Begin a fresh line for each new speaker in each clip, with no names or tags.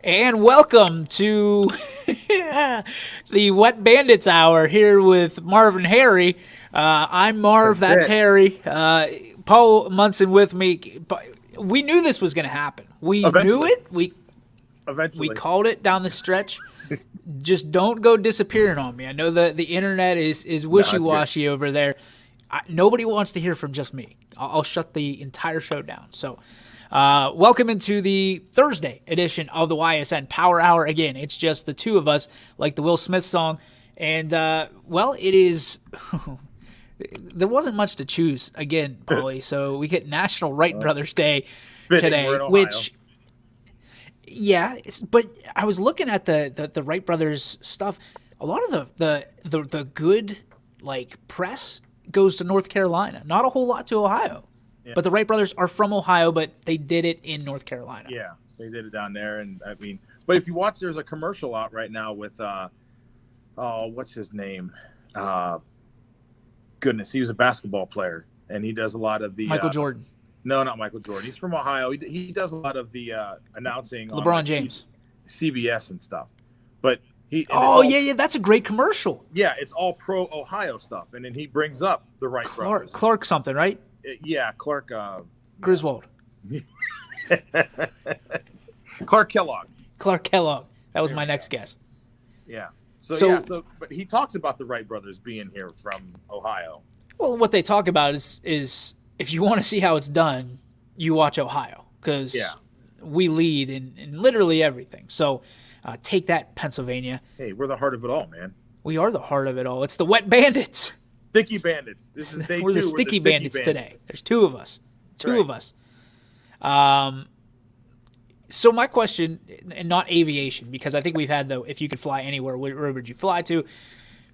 And welcome to the Wet Bandits Hour here with Marv and Harry. I'm Marv, that's Harry. Paul Munson with me. We knew this was going to happen. We knew it. We called it down the stretch. Just don't go disappearing on me. I know that the internet is wishy-washy over there. Nobody wants to hear from just me. I'll shut the entire show down. So welcome into the Thursday edition of the Ysn Power Hour. Again, it's just the two of us, like the Will Smith song. And, it is... there wasn't much to choose, again, Paulie. So we get National Wright Brothers Day today, which... Yeah, but I was looking at the Wright Brothers stuff. A lot of the good, press goes to North Carolina. Not a whole lot to Ohio. Yeah. But the Wright brothers are from Ohio, but they did it in North Carolina.
Yeah, they did it down there. And but if you watch, there's a commercial out right now with, what's his name? Goodness, he was a basketball player, and he does a lot of the
Michael Jordan.
No, not Michael Jordan. He's from Ohio. He does a lot of the announcing.
LeBron James,
CBS and stuff. But
that's a great commercial.
Yeah, it's all pro Ohio stuff, and then he brings up the Wright brothers.
Clark something, right?
Yeah, Clark
Griswold.
Clark Kellogg.
Clark Kellogg. That was my next guess.
Yeah. So, but he talks about the Wright brothers being here from Ohio.
Well, what they talk about is if you want to see how it's done, you watch Ohio, because we lead in literally everything. So take that, Pennsylvania.
Hey, we're the heart of it all, man.
We are the heart of it all. It's the Wet Bandits.
Sticky Bandits. This is day
we're
2.
The sticky bandits today. There's two of us. Two of us. So my question, and not aviation, because I think we've had if you could fly anywhere, where would you fly to?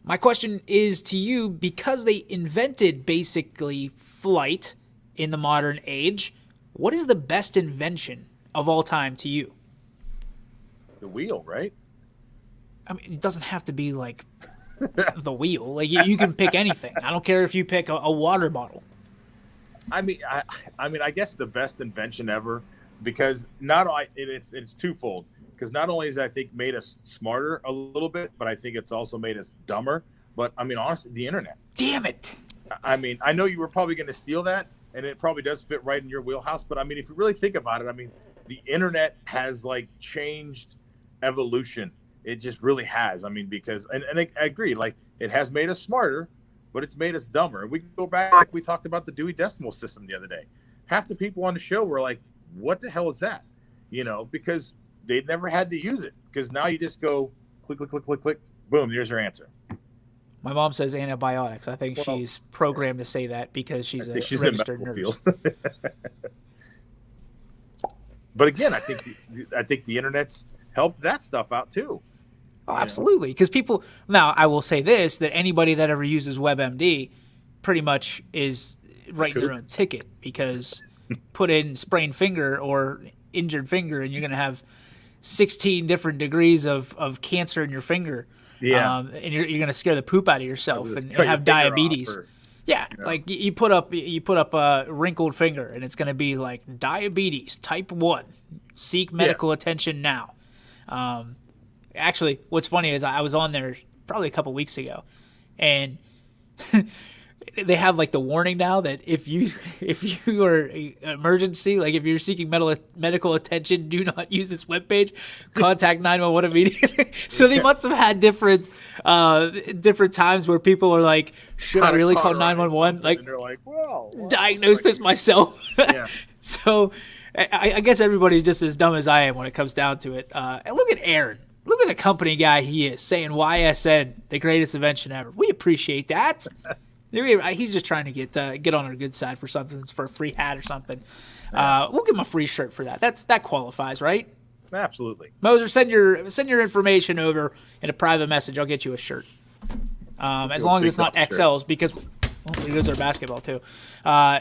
My question is to you, because they invented basically flight in the modern age, what is the best invention of all time to you?
The wheel, right?
I mean, it doesn't have to be like the wheel. Like you can pick anything. I don't care if you pick a water bottle.
I guess the best invention ever, because it's twofold. Because not only has I think made us smarter a little bit, but I think it's also made us dumber. But honestly, the internet.
Damn it!
I know you were probably going to steal that, and it probably does fit right in your wheelhouse. But if you really think about it, the internet has changed evolution. It just really has. Because and I agree, it has made us smarter, but it's made us dumber. And we can go back, we talked about the Dewey Decimal System the other day. Half the people on the show were like, what the hell is that? Because they'd never had to use it. Because now you just go click, click, click, click, click, boom, there's your answer.
My mom says antibiotics. I think she's programmed to say that because she's a registered nurse.
But again, I think the internet's helped that stuff out too.
Oh, absolutely. Because people, now I will say this, that anybody that ever uses WebMD pretty much is writing their own ticket, because put in sprained finger or injured finger and you're going to have 16 different degrees of cancer in your finger. Yeah. And you're going to scare the poop out of yourself and have diabetes. You put up a wrinkled finger and it's going to be like diabetes type 1. Seek medical attention now. Actually, what's funny is I was on there probably a couple weeks ago, and they have the warning now that if you are emergency, if you're seeking medical attention, do not use this webpage. Contact 911 immediately. So they must have had different times where people are like, should I really call 911?
And they're like, well,
diagnose this myself.
Yeah.
So I guess everybody's just as dumb as I am when it comes down to it. And look at Aaron. Look at the company guy he is, saying YSN, the greatest invention ever. We appreciate that. He's just trying to get on our good side for something, for a free hat or something. We'll give him a free shirt for that. That qualifies, right?
Absolutely.
Moser, send your information over in a private message. I'll get you a shirt. As long as it's not XLs, because we use our basketball too.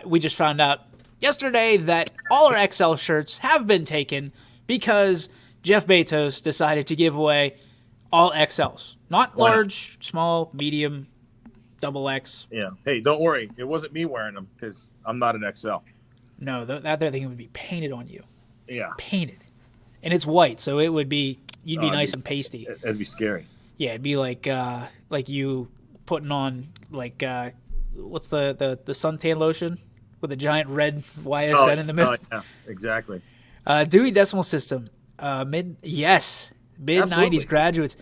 We just found out yesterday that all our XL shirts have been taken because Jeff Bezos decided to give away all XLs. Not large, small, medium, double X.
Yeah. Hey, don't worry. It wasn't me wearing them because I'm not an XL.
No, that thing would be painted on you.
Yeah.
Painted. and it's white, so you'd be
It'd
nice
be,
and pasty.
it'd be scary.
Yeah, it'd be like you putting on what's the suntan lotion with a giant red YSN in the middle.
Yeah, exactly.
Dewey Decimal System, mid 90s graduates.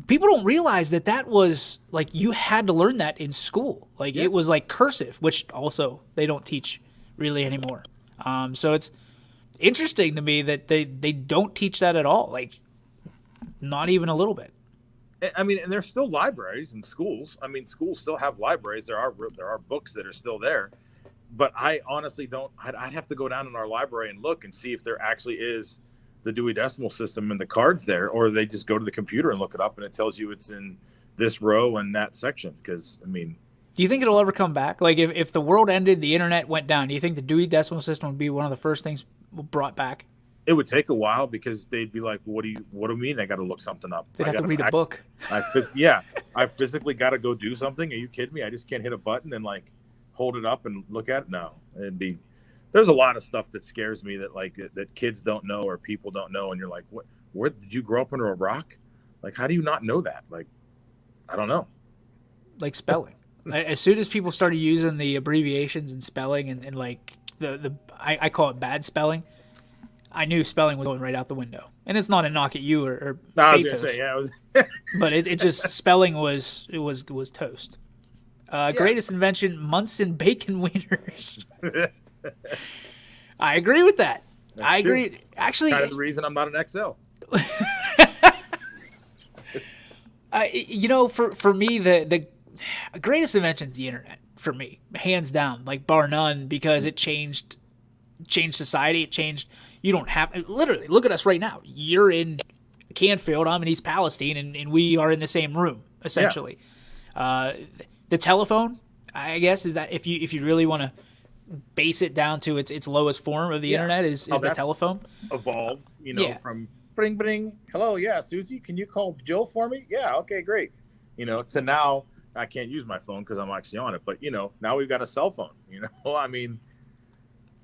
People don't realize that was like you had to learn that in school. Like
Yes.
It was like cursive, which also they don't teach really anymore. So it's interesting to me that they don't teach that at all. Like not even a little bit.
I mean, and there's still libraries in schools. I mean, schools still have libraries. There are books that are still there, but I honestly don't. I'd have to go down in our library and look and see if there actually is the Dewey Decimal System and the cards there, or they just go to the computer and look it up and it tells you it's in this row and that section. Because I mean,
do you think it'll ever come back? Like if the world ended, the internet went down, do you think the Dewey Decimal System would be one of the first things brought back?
it would take a while because they'd be like, what do you mean I got to look something up?
They'd have to read a book.
I physically got to go do something. Are you kidding me? I just can't hit a button and like hold it up and look at it. No, there's a lot of stuff that scares me that kids don't know or people don't know. And you're like, what, where did you grow up under a rock? Like, how do you not know that? Like, I don't know.
Like spelling. As soon as people started using the abbreviations and spelling and like I call it bad spelling, I knew spelling was going right out the window. And it's not a knock at you or
I was gonna say, yeah,
but it just spelling was toast. Greatest invention: Munson bacon wieners. I agree with that. I agree.
True.
Actually,
kind of the reason I'm not an XL.
For me, the greatest invention is the internet. For me, hands down, like bar none, because it changed society. It changed. You don't have literally look at us right now. You're in Canfield, I'm in East Palestine, and we are in the same room essentially. Yeah. The telephone, I guess, is that if you really want to base it down to its lowest form of the internet is the telephone.
Evolved, from bring bring. Hello, yeah, Susie, can you call Jill for me? Yeah, okay, great. To now I can't use my phone because I'm actually on it, but now we've got a cell phone. I mean.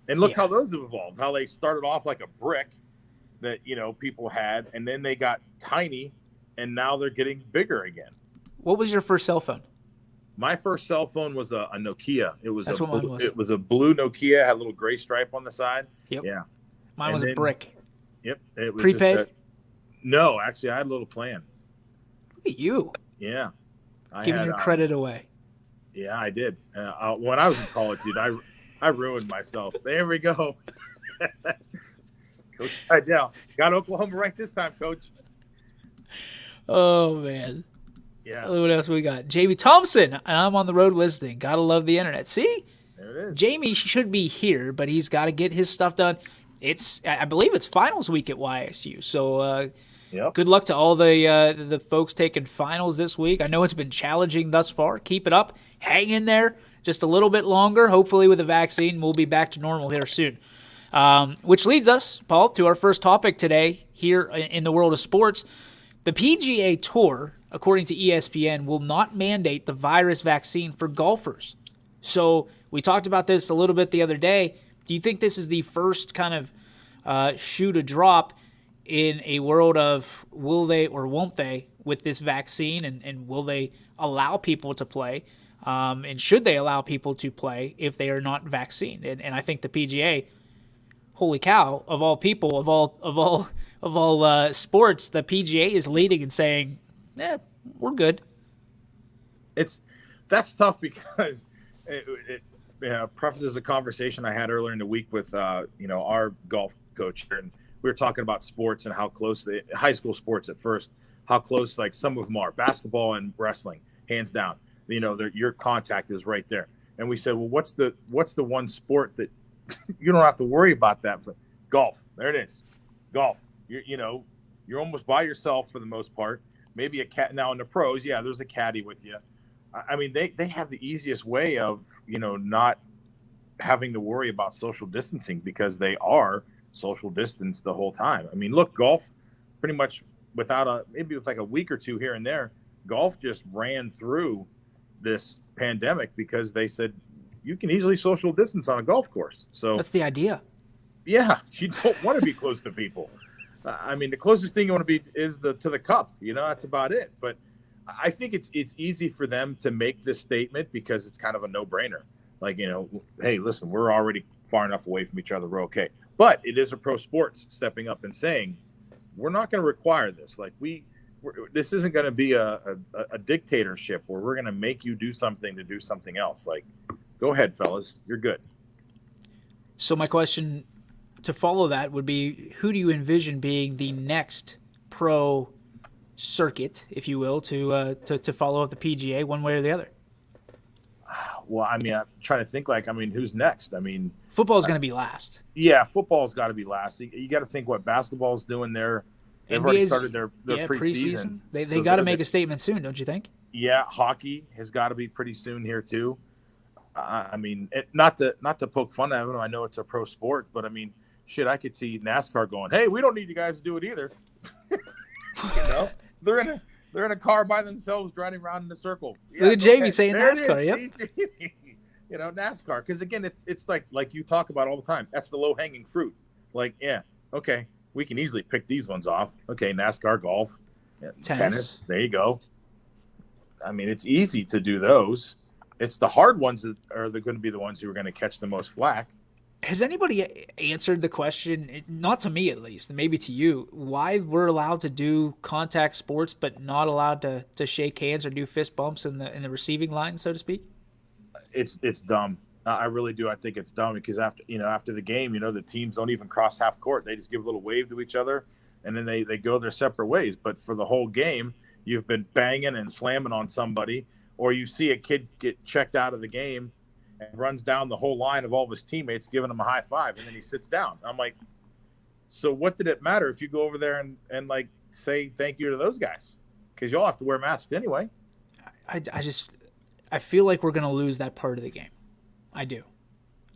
And look how those have evolved, how they started off like a brick that, people had, and then they got tiny, and now they're getting bigger again.
What was your first cell phone?
My first cell phone was a Nokia. It was
It
was a blue Nokia, had a little gray stripe on the side.
Yep.
Yeah.
Mine was a brick.
Yep. It was
prepaid?
No, actually, I had a little plan.
Look at you.
Yeah.
Giving your credit away.
Yeah, I did. When I was in college, dude, I ruined myself. There we go. Coach side down. Got Oklahoma right this time, Coach.
Oh, man.
Yeah.
What else we got? Jamie Thompson. And I'm on the road listening. Gotta love the internet. See?
There it is.
Jamie should be here, but he's got to get his stuff done. I believe it's finals week at YSU. So good luck to all the folks taking finals this week. I know it's been challenging thus far. Keep it up. Hang in there. Just a little bit longer. Hopefully with the vaccine, we'll be back to normal here soon. Which leads us, Paul, to our first topic today here in the world of sports. The PGA Tour, according to ESPN, will not mandate the virus vaccine for golfers. So we talked about this a little bit the other day. Do you think this is the first kind of shoe to drop in a world of will they or won't they with this vaccine, and will they allow people to play? And should they allow people to play if they are not vaccinated? And I think the PGA, holy cow, of all people, of all sports, the PGA is leading and saying, we're good.
That's tough because it prefaces a conversation I had earlier in the week with our golf coach here, and we were talking about sports and how close high school sports at first, how close like some of them are, basketball and wrestling, hands down. Your contact is right there. And we said, well, what's the one sport that you don't have to worry about that for? Golf. There it is. Golf. You're almost by yourself for the most part. Maybe a cat. Now in the pros, there's a caddy with you. I mean, they have the easiest way of, not having to worry about social distancing because they are social distance the whole time. I mean, look, golf pretty much maybe with like a week or two here and there, golf just ran through this pandemic because they said you can easily social distance on a golf course. So
that's the idea.
Yeah, you don't want to be close to people. I mean, the closest thing you want to be is to the cup. That's about it. But I think it's easy for them to make this statement because it's kind of a no-brainer. Like, hey, listen, we're already far enough away from each other. We're okay. But it is a pro sports stepping up and saying, we're not going to require this. Like, this isn't going to be a dictatorship where we're going to make you do something to do something else. Like, go ahead, fellas. You're good.
So my question to follow that would be, who do you envision being the next pro circuit, if you will, to follow up the PGA one way or the other?
Well, I mean, I'm trying to think, who's next? I mean,
football is going to be last.
Yeah, football's got to be last. You got to think what basketball's doing there. They've already started their preseason.
They got to make a statement soon, don't you think?
Yeah, hockey has got to be pretty soon here too. I mean, not to poke fun at them. I know it's a pro sport, but I mean, shit, I could see NASCAR going, "Hey, we don't need you guys to do it either." They're in a car by themselves driving around in a circle. Yeah,
look at Jamie saying NASCAR.
Yep. NASCAR, because again, it's like you talk about all the time. That's the low hanging fruit. Like, yeah, okay, we can easily pick these ones off. Okay, NASCAR, golf, tennis. There you go. I mean, it's easy to do those. It's the hard ones that are going to be the ones who are going to catch the most flack.
Has anybody answered the question, not to me at least, and maybe to you, why we're allowed to do contact sports but not allowed to shake hands or do fist bumps in the receiving line, so to speak?
It's dumb. I really do. I think it's dumb because after the game, the teams don't even cross half court. They just give a little wave to each other, and then they go their separate ways. But for the whole game, you've been banging and slamming on somebody, or you see a kid get checked out of the game and runs down the whole line of all of his teammates, giving him a high five, and then he sits down. I'm like, so what did it matter if you go over there and like say thank you to those guys? Because you all have to wear masks anyway.
I feel like we're going to lose that part of the game. I do.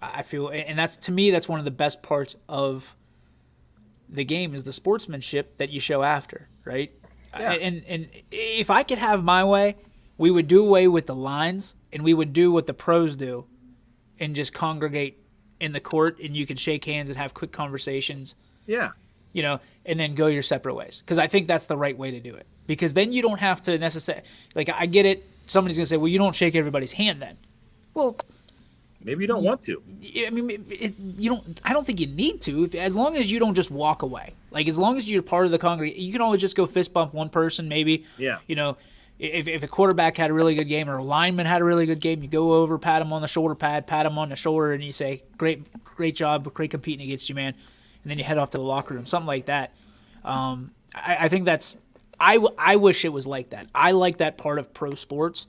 I feel, and to me, that's one of the best parts of the game is the sportsmanship that you show after, right? Yeah. And if I could have my way, we would do away with the lines and we would do what the pros do and just congregate in the court and you can shake hands and have quick conversations.
Yeah.
And then go your separate ways. Because I think that's the right way to do it. Because then you don't have to necessarily, like, I get it. Somebody's going to say, well, you don't shake everybody's hand then. Well,
maybe you don't want to.
I mean, you don't. I don't think you need to. As long as you don't just walk away. Like, as long as you're part of the congregation, you can always just go fist bump one person maybe.
Yeah.
If a quarterback had a really good game or a lineman had a really good game, you go over, pat him on the shoulder pad, pat him on the shoulder, and you say, great job, great competing against you, man. And then you head off to the locker room, something like that. I think that's – I wish it was like that. I like that part of pro sports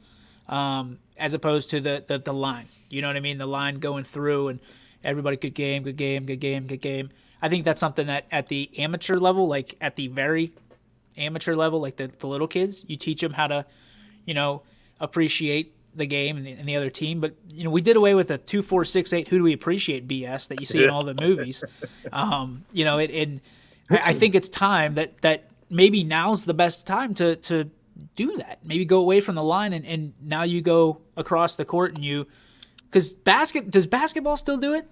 as opposed to the line. You know what I mean? The line going through and everybody good game. I think that's something that at the amateur level, like at the very amateur level, like the little kids, you teach them how to, appreciate the game and the other team. But, we did away with the 2, 4, 6, 8, who do we appreciate BS that you see in all the movies. I think it's time that maybe now's the best time to do that. Maybe go away from the line and now you go across the court and because does basketball still do it?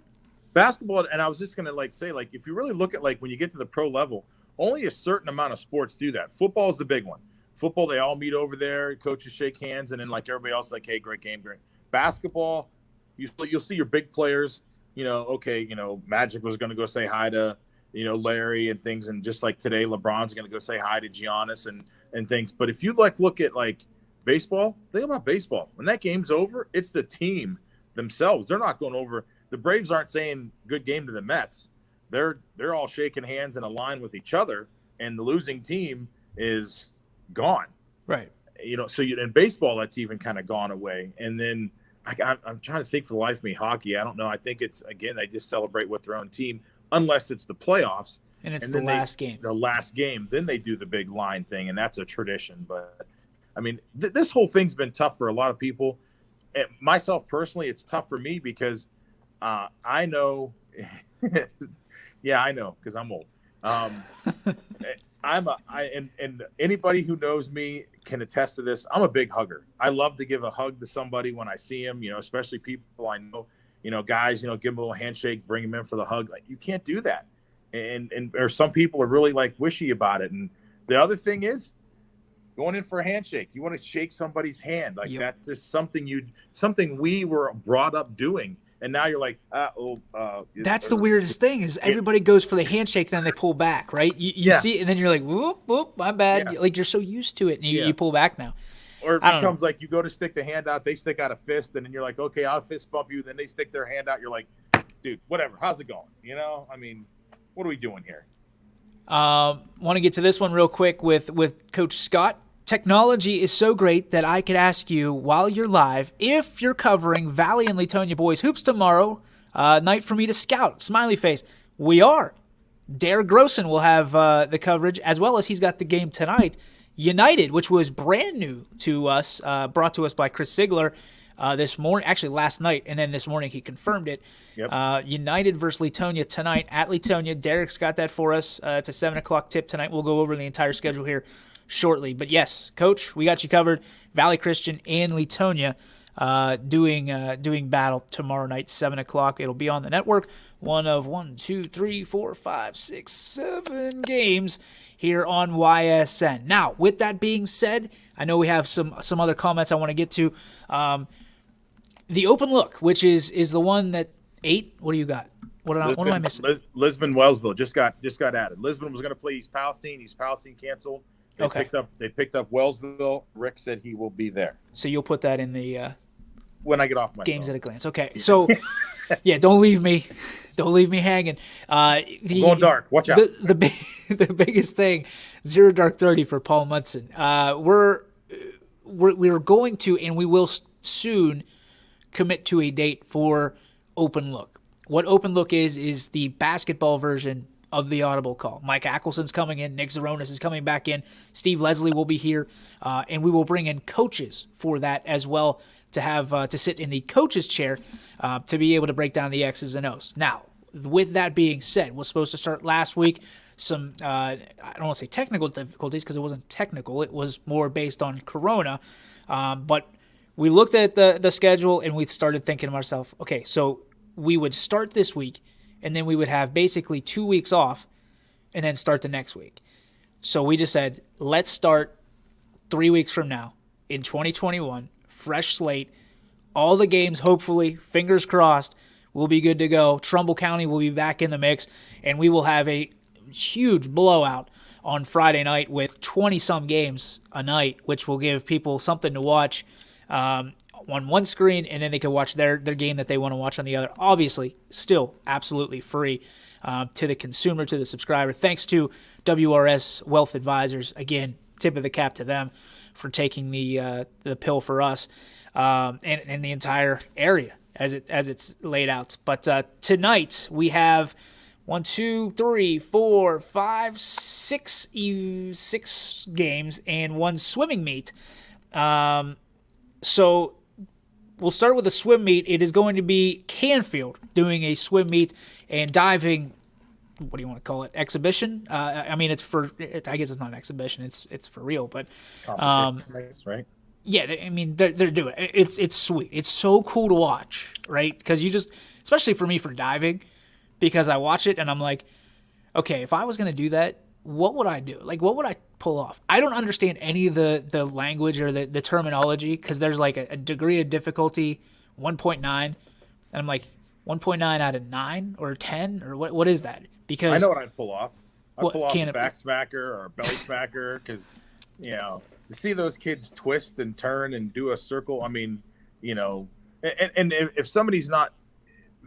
Basketball, and I was just going to say, if you really look at when you get to the pro level, only a certain amount of sports do that. Football is the big one. Football, they all meet over there, coaches shake hands, and then everybody else hey, great game, great. Basketball, you'll see your big players, Magic was going to go say hi to, Larry and things, and just like today, LeBron's going to go say hi to Giannis and things. But if you look at baseball, think about baseball. When that game's over, it's the team themselves. They're not going over. The Braves aren't saying good game to the Mets. They're all shaking hands in a line with each other, and the losing team is gone.
Right.
So in baseball, that's even kind of gone away. And then I'm trying to think for the life of me, hockey. I don't know. I think it's, again, they just celebrate with their own team, unless it's the playoffs.
And it's the last game.
The last game. Then they do the big line thing, and that's a tradition. But, I mean, this whole thing's been tough for a lot of people. And myself personally, it's tough for me because I know – yeah, I know because I'm old. And anybody who knows me can attest to this. I'm a big hugger. I love to give a hug to somebody when I see them, especially people I know, guys, give them a little handshake, bring them in for the hug. You can't do that and or some people are really like wishy about it. And the other thing is going in for a handshake. You want to shake somebody's hand. Like that's just something we were brought up doing. And now you're like,
that's the weirdest thing is everybody goes for the handshake, then they pull back, right? You see it, and then you're like, whoop, whoop, my bad. Yeah. Like you're so used to it, and you pull back now.
Or it becomes like you go to stick the hand out, they stick out a fist, and then you're like, okay, I'll fist bump you. Then they stick their hand out. You're like, dude, whatever. How's it going? You know, I mean, what are we doing here?
Want to get to this one real quick with Coach Scott. Technology is so great that I could ask you while you're live if you're covering Valley and Latonia boys hoops tomorrow night for me to scout. Smiley face. We are. Derek Grossen will have the coverage as well as he's got the game tonight. United, which was brand new to us, brought to us by Chris Sigler this morning, actually last night, and then this morning he confirmed it. Yep. United versus Latonia tonight at Latonia. Derek's got that for us. It's a 7 o'clock tip tonight. We'll go over the entire schedule here shortly. But yes, Coach, we got you covered. Valley Christian and Latonia doing battle tomorrow night, 7 o'clock. It'll be on the network. One of 1, 2, 3, 4, 5, 6, 7 games here on YSN. Now, with that being said, I know we have some other comments I want to get to. The open look, which is the one that 8. What do you got? What am I missing?
Lisbon Wellsville just got added. Lisbon was going to play East Palestine. East Palestine canceled. They picked up Wellsville. Rick said he will be there. So
you'll put that in the
when I get off my
games
phone.
At a glance. Okay, so yeah, don't leave me hanging.
Going dark. Watch out.
The biggest thing, 0 Dark 30 for Paul Munson. We're going to, and we will soon commit to a date for Open Look. What Open Look is the basketball version of the audible call. Mike Ackleson's coming in. Nick Zeronis is coming back in. Steve Leslie will be here, and we will bring in coaches for that as well to have to sit in the coach's chair to be able to break down the X's and O's. Now, with that being said, we're supposed to start last week. Some I don't want to say technical difficulties because it wasn't technical. It was more based on Corona, but we looked at the schedule and we started thinking to ourselves, okay, so we would start this week, and then we would have basically 2 weeks off and then start the next week. So we just said, let's start 3 weeks from now in 2021, fresh slate, all the games, hopefully, fingers crossed, will be good to go. Trumbull County will be back in the mix, and we will have a huge blowout on Friday night with 20-some games a night, which will give people something to watch on one screen, and then they can watch their game that they want to watch on the other. Obviously, still absolutely free to the consumer, to the subscriber. Thanks to WRS Wealth Advisors. Again, tip of the cap to them for taking the pill for us and the entire area as it's laid out. But tonight we have 1, 2, 3, 4, 5, 6 games and 1 swimming meet. So we'll start with a swim meet. It is going to be Canfield doing a swim meet and diving. What do you want to call it? Exhibition? I mean, I guess it's not an exhibition. It's for real. But
right?
Yeah, I mean, they're doing it. It's sweet. It's so cool to watch, right? Because especially for me for diving, because I watch it and I'm like, okay, if I was going to do that, what would I do? Like, what would I pull off? I don't understand any of the language or the terminology because there's like a degree of difficulty, 1.9, and I'm like, 1.9 out of 9 or 10 or what is that? Because
I know what I'd pull off. I'd pull off a back smacker or a belly smacker because, to see those kids twist and turn and do a circle, I mean, and if somebody's not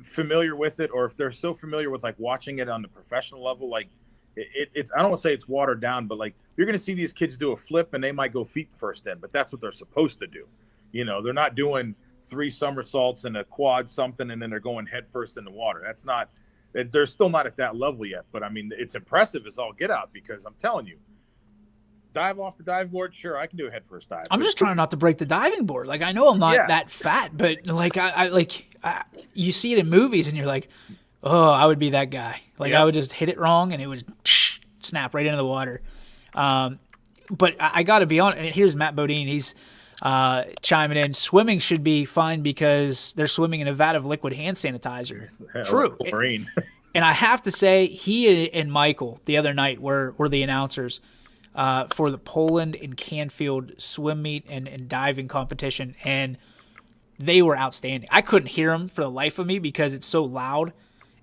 familiar with it or if they're so familiar with like watching it on the professional level, like it's I don't want to say it's watered down, but like you're going to see these kids do a flip and they might go feet first in, but that's what they're supposed to do. They're not doing 3 somersaults and a quad something and then they're going head first in the water. That's not, they're still not at that level yet, but I mean, it's impressive as all get out because I'm telling you, dive off the dive board, sure, I can do a head first dive.
I'm just trying not to break the diving board. Like, I know I'm not that fat, but like I you see it in movies and you're like, oh, I would be that guy. Like I would just hit it wrong and it would snap right into the water. But I got to be honest. And here's Matt Bodine. He's chiming in. Swimming should be fine because they're swimming in a vat of liquid hand sanitizer.
Hell,
true.
Chlorine.
And I have to say, he and Michael the other night were the announcers for the Poland and Canfield swim meet and diving competition, and they were outstanding. I couldn't hear them for the life of me because it's so loud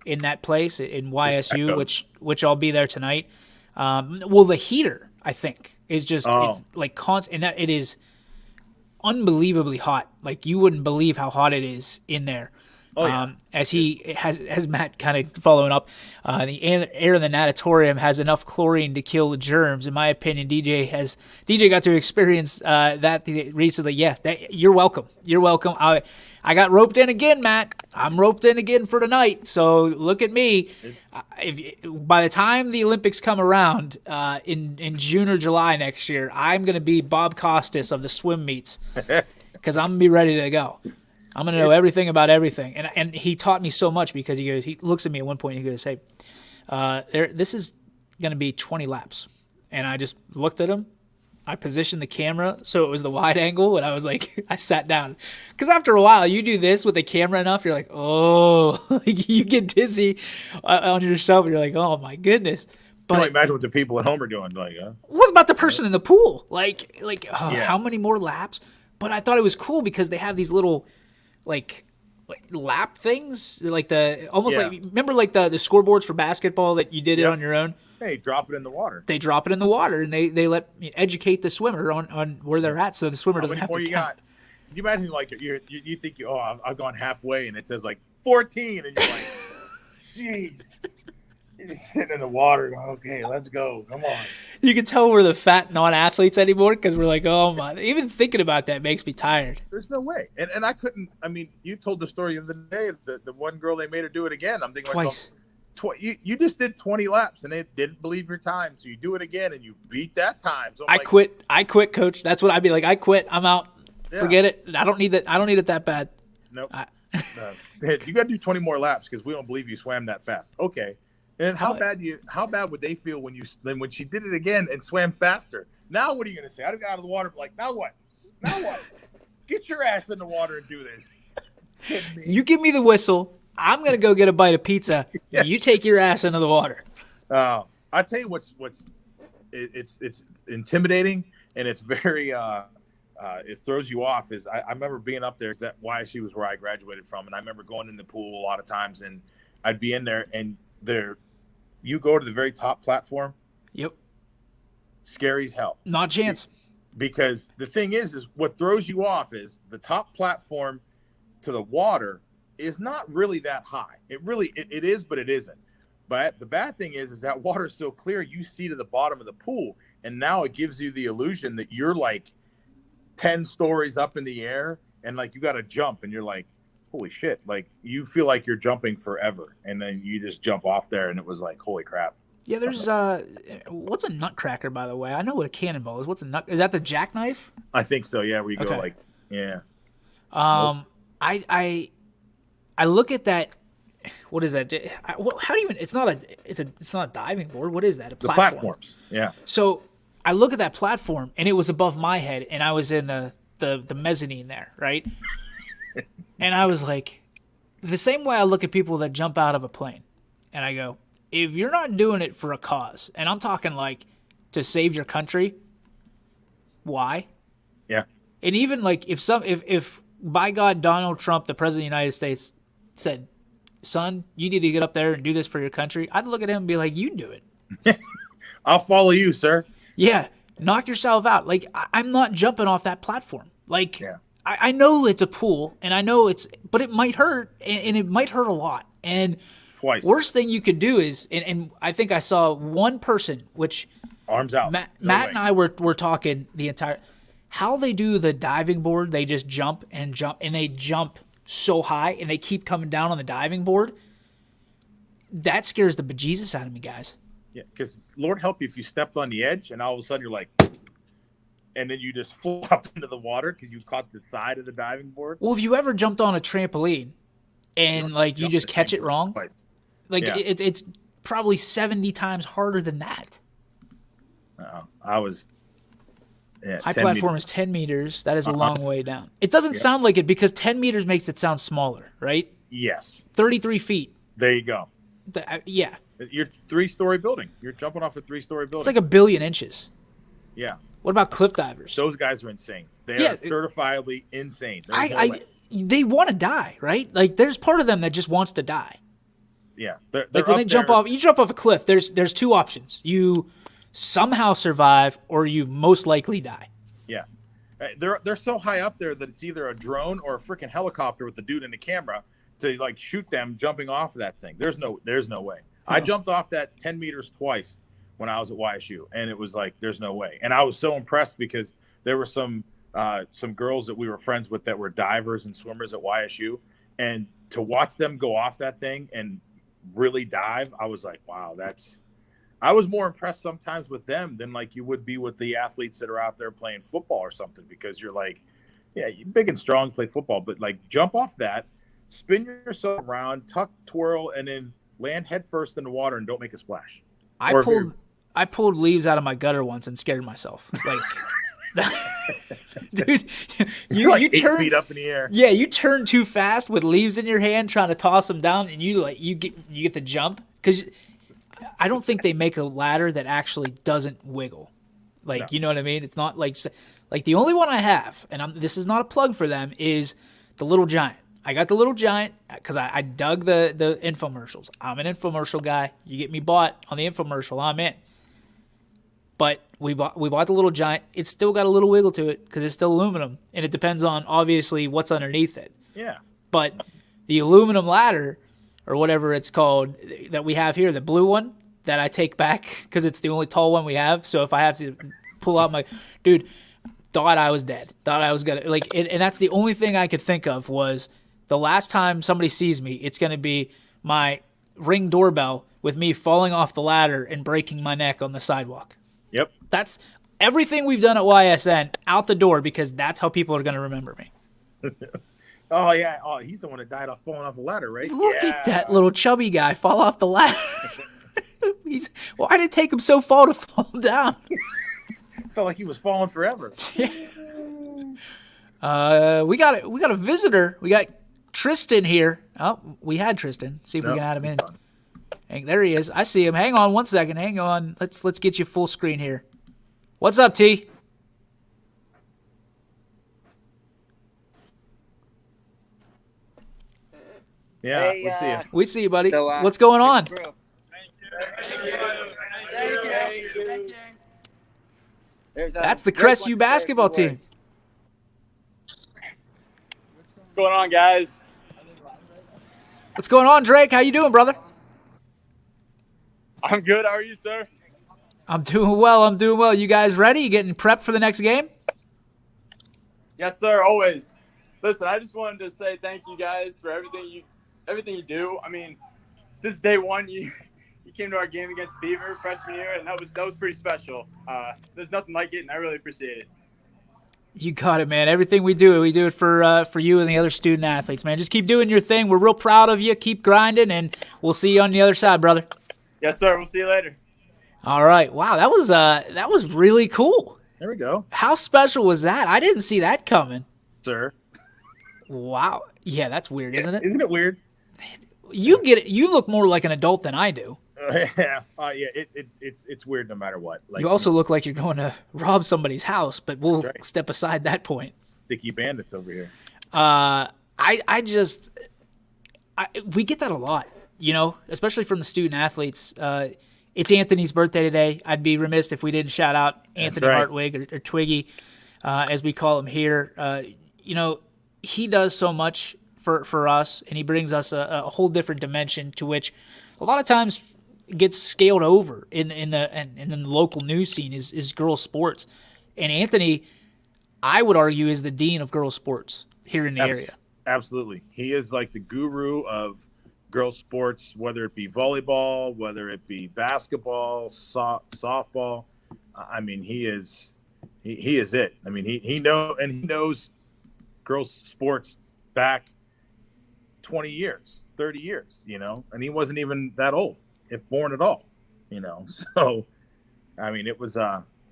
in that place in YSU, which I'll be there tonight. Well, the heater, I think, is just it's like constant, and that it is unbelievably hot. Like you wouldn't believe how hot it is in there. As Matt kind of following up, the air in the natatorium has enough chlorine to kill the germs. In my opinion, DJ got to experience that recently. Yeah, you're welcome. You're welcome. I got roped in again, Matt. I'm roped in again for tonight. So look at me. By the time the Olympics come around in June or July next year, I'm going to be Bob Costas of the swim meets because I'm going to be ready to go. I'm going to know everything about everything. And he taught me so much because he looks at me at one point and he goes, hey, this is going to be 20 laps. And I just looked at him. I positioned the camera so it was the wide angle, and I was like, I sat down. Because after a while, you do this with the camera enough, you're like, oh, like you get dizzy on yourself, and you're like, oh, my goodness.
But you imagine what the people at home are doing. Like,
what about the person in the pool? How many more laps? But I thought it was cool because they have these little like lap things, like the almost like remember like the scoreboards for basketball that you did it on your own.
Hey, drop it in the water.
They drop it in the water, and they let educate the swimmer on where they're at, so the swimmer doesn't have to count.
Can you imagine like you think I've gone halfway, and it says like 14, and you're like, Jesus. You're just sitting in the water going, okay, let's go. Come on.
You can tell we're the fat non-athletes anymore because we're like, oh, my. Even thinking about that makes me tired.
There's no way. And I couldn't. I mean, you told the story the other day. The one girl, they made her do it again. I'm thinking
twice.
You just did 20 laps, and they didn't believe your time. So you do it again, and you beat that time. So
I quit, coach. That's what I'd be like. I quit. I'm out. Yeah. Forget it. I don't need that. I don't need it that bad.
Nope. You got to do 20 more laps because we don't believe you swam that fast. Okay. And how bad would they feel when she did it again and swam faster? Now what are you going to say? I got out of the water, like, now what? Now what? Get your ass in the water and do this.
You give me the whistle. I'm going to go get a bite of pizza. Yeah. You take your ass into the water.
I tell you it's intimidating, and it's very it throws you off. I remember being up there. That YSU was where I graduated from, and I remember going in the pool a lot of times, and I'd be in there, and you go to the very top platform.
Yep.
Scary as hell.
Not a chance.
Because the thing is what throws you off is the top platform to the water is not really that high. It is, but it isn't. But the bad thing is that water is so clear, you see to the bottom of the pool, and now it gives you the illusion that you're like 10 stories up in the air, and like you got to jump, and you're like, holy shit, like you feel like you're jumping forever, and then you just jump off there, and it was like, holy crap.
Yeah, there's what's a nutcracker, by the way? I know what a cannonball is. What's a nut? Is that the jackknife?
I think so. Yeah, where you go like, yeah.
I look at that. What is that? How do you even? It's not a diving board. What is that? A platform.
The platforms. Yeah.
So I look at that platform, and it was above my head, and I was in the mezzanine there, right? And I was like, the same way I look at people that jump out of a plane, and I go, if you're not doing it for a cause, and I'm talking like to save your country, why?
Yeah.
And even like if by God, Donald Trump, the president of the United States, said, son, you need to get up there and do this for your country, I'd look at him and be like, you do it.
I'll follow you, sir.
Yeah. Knock yourself out. Like, I'm not jumping off that platform. Like, yeah. I know it's a pool, and I know but it might hurt, and it might hurt a lot. And
twice.
Worst thing you could do is, and I think I saw one person, which
arms out.
Matt and I were talking the entire, how they do the diving board. They just jump, and they jump so high, and they keep coming down on the diving board. That scares the bejesus out of me, guys.
Yeah, because Lord help you if you stepped on the edge, and all of a sudden you're like, and then you just flop into the water because you caught the side of the diving board.
Well, if you ever jumped on a trampoline and like you just catch it wrong, like it's probably 70 times harder than that. High platform is 10 meters. That is a long way down. It doesn't sound like it because 10 meters makes it sound smaller, right?
Yes.
33 feet.
There you go.
Yeah.
You're 3-story building. You're jumping off a 3-story building.
It's like 1 billion inches.
Yeah.
What about cliff divers?
Those guys are insane. They are certifiably insane. There's no way.
They want to die, right? Like there's part of them that just wants to die.
Yeah. They're
like when they jump off, you jump off a cliff, there's two options. You somehow survive or you most likely die.
Yeah. They're so high up there that it's either a drone or a freaking helicopter with the dude in the camera to like shoot them jumping off of that thing. There's no way. I jumped off that 10 meters twice when I was at YSU, and it was like, there's no way. And I was so impressed because there were some girls that we were friends with that were divers and swimmers at YSU, and to watch them go off that thing and really dive, I was like, wow, I was more impressed sometimes with them than like you would be with the athletes that are out there playing football or something, because you're like, yeah, you're big and strong, play football, but like jump off that, spin yourself around, tuck, twirl, and then land head first in the water and don't make a splash.
I pulled leaves out of my gutter once and scared myself. Like, dude, you
like 8
turn,
feet up in the air.
Yeah, you turn too fast with leaves in your hand trying to toss them down, and you get the jump, because I don't think they make a ladder that actually doesn't wiggle. Like, no. You know what I mean? It's not like the only one I have, and this is not a plug for them, is the Little Giant. I got the Little Giant because I dug the infomercials. I'm an infomercial guy. You get me bought on the infomercial, I'm in. But we bought the Little Giant. It's still got a little wiggle to it because it's still aluminum, and it depends on obviously what's underneath it.
Yeah.
But the aluminum ladder, or whatever it's called, that we have here, the blue one that I take back because it's the only tall one we have. So if I have to pull out thought I was dead. Thought I was gonna and that's the only thing I could think of was the last time somebody sees me, it's gonna be my Ring doorbell with me falling off the ladder and breaking my neck on the sidewalk.
Yep.
That's everything we've done at YSN out the door, because that's how people are going to remember me.
Oh, yeah. Oh, he's the one that died off falling off a ladder, right?
Look at that little chubby guy fall off the ladder. Why did it take him so far to fall down?
Felt like he was falling forever.
We got a visitor. We got Tristan here. Oh, we had Tristan. See if we can add him in. There he is. I see him. Hang on one second. Hang on. Let's get you full screen here. What's up, T?
Yeah,
hey,
we see you.
We see you, buddy. So, what's going on?
Thank you.
That's the Crestview basketball team.
What's going on, guys?
What's going on, Drake? How you doing, brother?
I'm good. How are you, sir?
I'm doing well. You guys ready? You getting prepped for the next game?
Yes, sir. Always. Listen, I just wanted to say thank you guys for everything you do. I mean, since day one, you came to our game against Beaver freshman year, and that was pretty special. There's nothing like it, and I really appreciate it.
You got it, man. Everything we do it for you and the other student athletes, man. Just keep doing your thing. We're real proud of you. Keep grinding, and we'll see you on the other side, brother.
Yes, sir. We'll see you later.
All right. Wow, that was really cool.
There we go.
How special was that? I didn't see that coming.
Sir.
Wow. Yeah, that's weird, isn't it?
Isn't it weird?
You get it. You look more like an adult than I do.
Yeah. It's weird no matter what. Like,
you also look like you're going to rob somebody's house, but we'll step aside that point.
Sticky bandits over here.
We get that a lot, especially from the student athletes. It's Anthony's birthday today. I'd be remiss if we didn't shout out Anthony Hartwig or Twiggy, as we call him here. He does so much for us, and he brings us a whole different dimension to which a lot of times gets scaled over in the local news scene is girls sports. And Anthony, I would argue, is the dean of girls sports here in the area.
Absolutely. He is like the guru of girls sports, whether it be volleyball, whether it be basketball, softball. I mean, he is it. I mean, he knows girls sports back 20 years, 30 years, and he wasn't even that old, if born at all, So, I mean, it was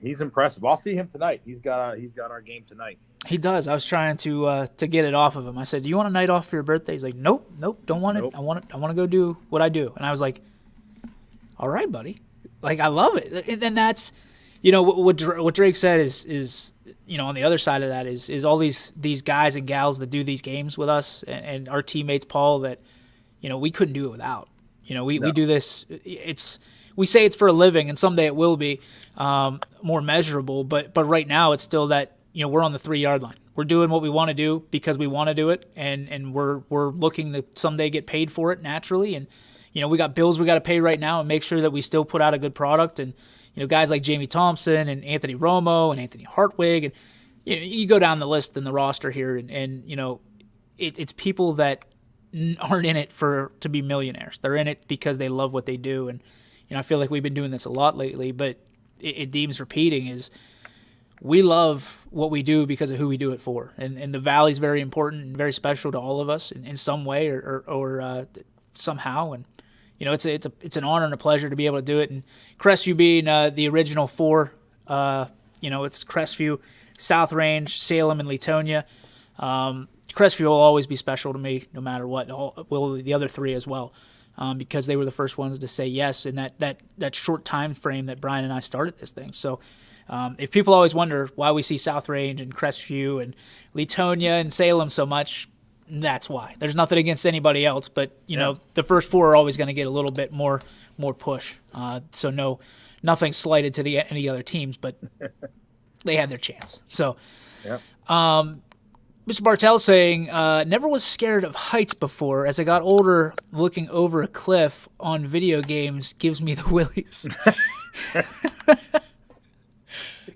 he's impressive. I'll see him tonight. He's got our game tonight.
He does. I was trying to get it off of him. I said, "Do you want a night off for your birthday?" He's like, "Nope, don't want it. I want it. I want to go do what I do." And I was like, "All right, buddy. Like, I love it." And then that's, what Drake said is on the other side of that is all these guys and gals that do these games with us and our teammates, Paul, that we couldn't do it without. We do this. We say it's for a living, and someday it will be more measurable. But right now, it's still that we're on the 3-yard line. We're doing what we want to do because we want to do it, and we're looking to someday get paid for it naturally. And we got bills we got to pay right now, and make sure that we still put out a good product. And guys like Jamie Thompson and Anthony Romo and Anthony Hartwig, and you go down the list and the roster here, and it's people that aren't in it to be millionaires. They're in it because they love what they do. And I feel like we've been doing this a lot lately, but it deems repeating is we love what we do because of who we do it for. And the Valley's very important and very special to all of us in some way or somehow. And it's an honor and a pleasure to be able to do it. And Crestview being the original 4, it's Crestview, South Range, Salem, and Leetonia. Crestview will always be special to me no matter what. Will the other 3 as well. Because they were the first ones to say yes in that short time frame that Brian and I started this thing. So if people always wonder why we see South Range and Crestview and Leetonia and Salem so much, that's why. There's nothing against anybody else, but the first 4 are always going to get a little bit more push. So nothing slighted to any other teams, but they had their chance. So.
Yep.
Mr. Bartell saying, never was scared of heights before. As I got older, looking over a cliff on video games gives me the willies.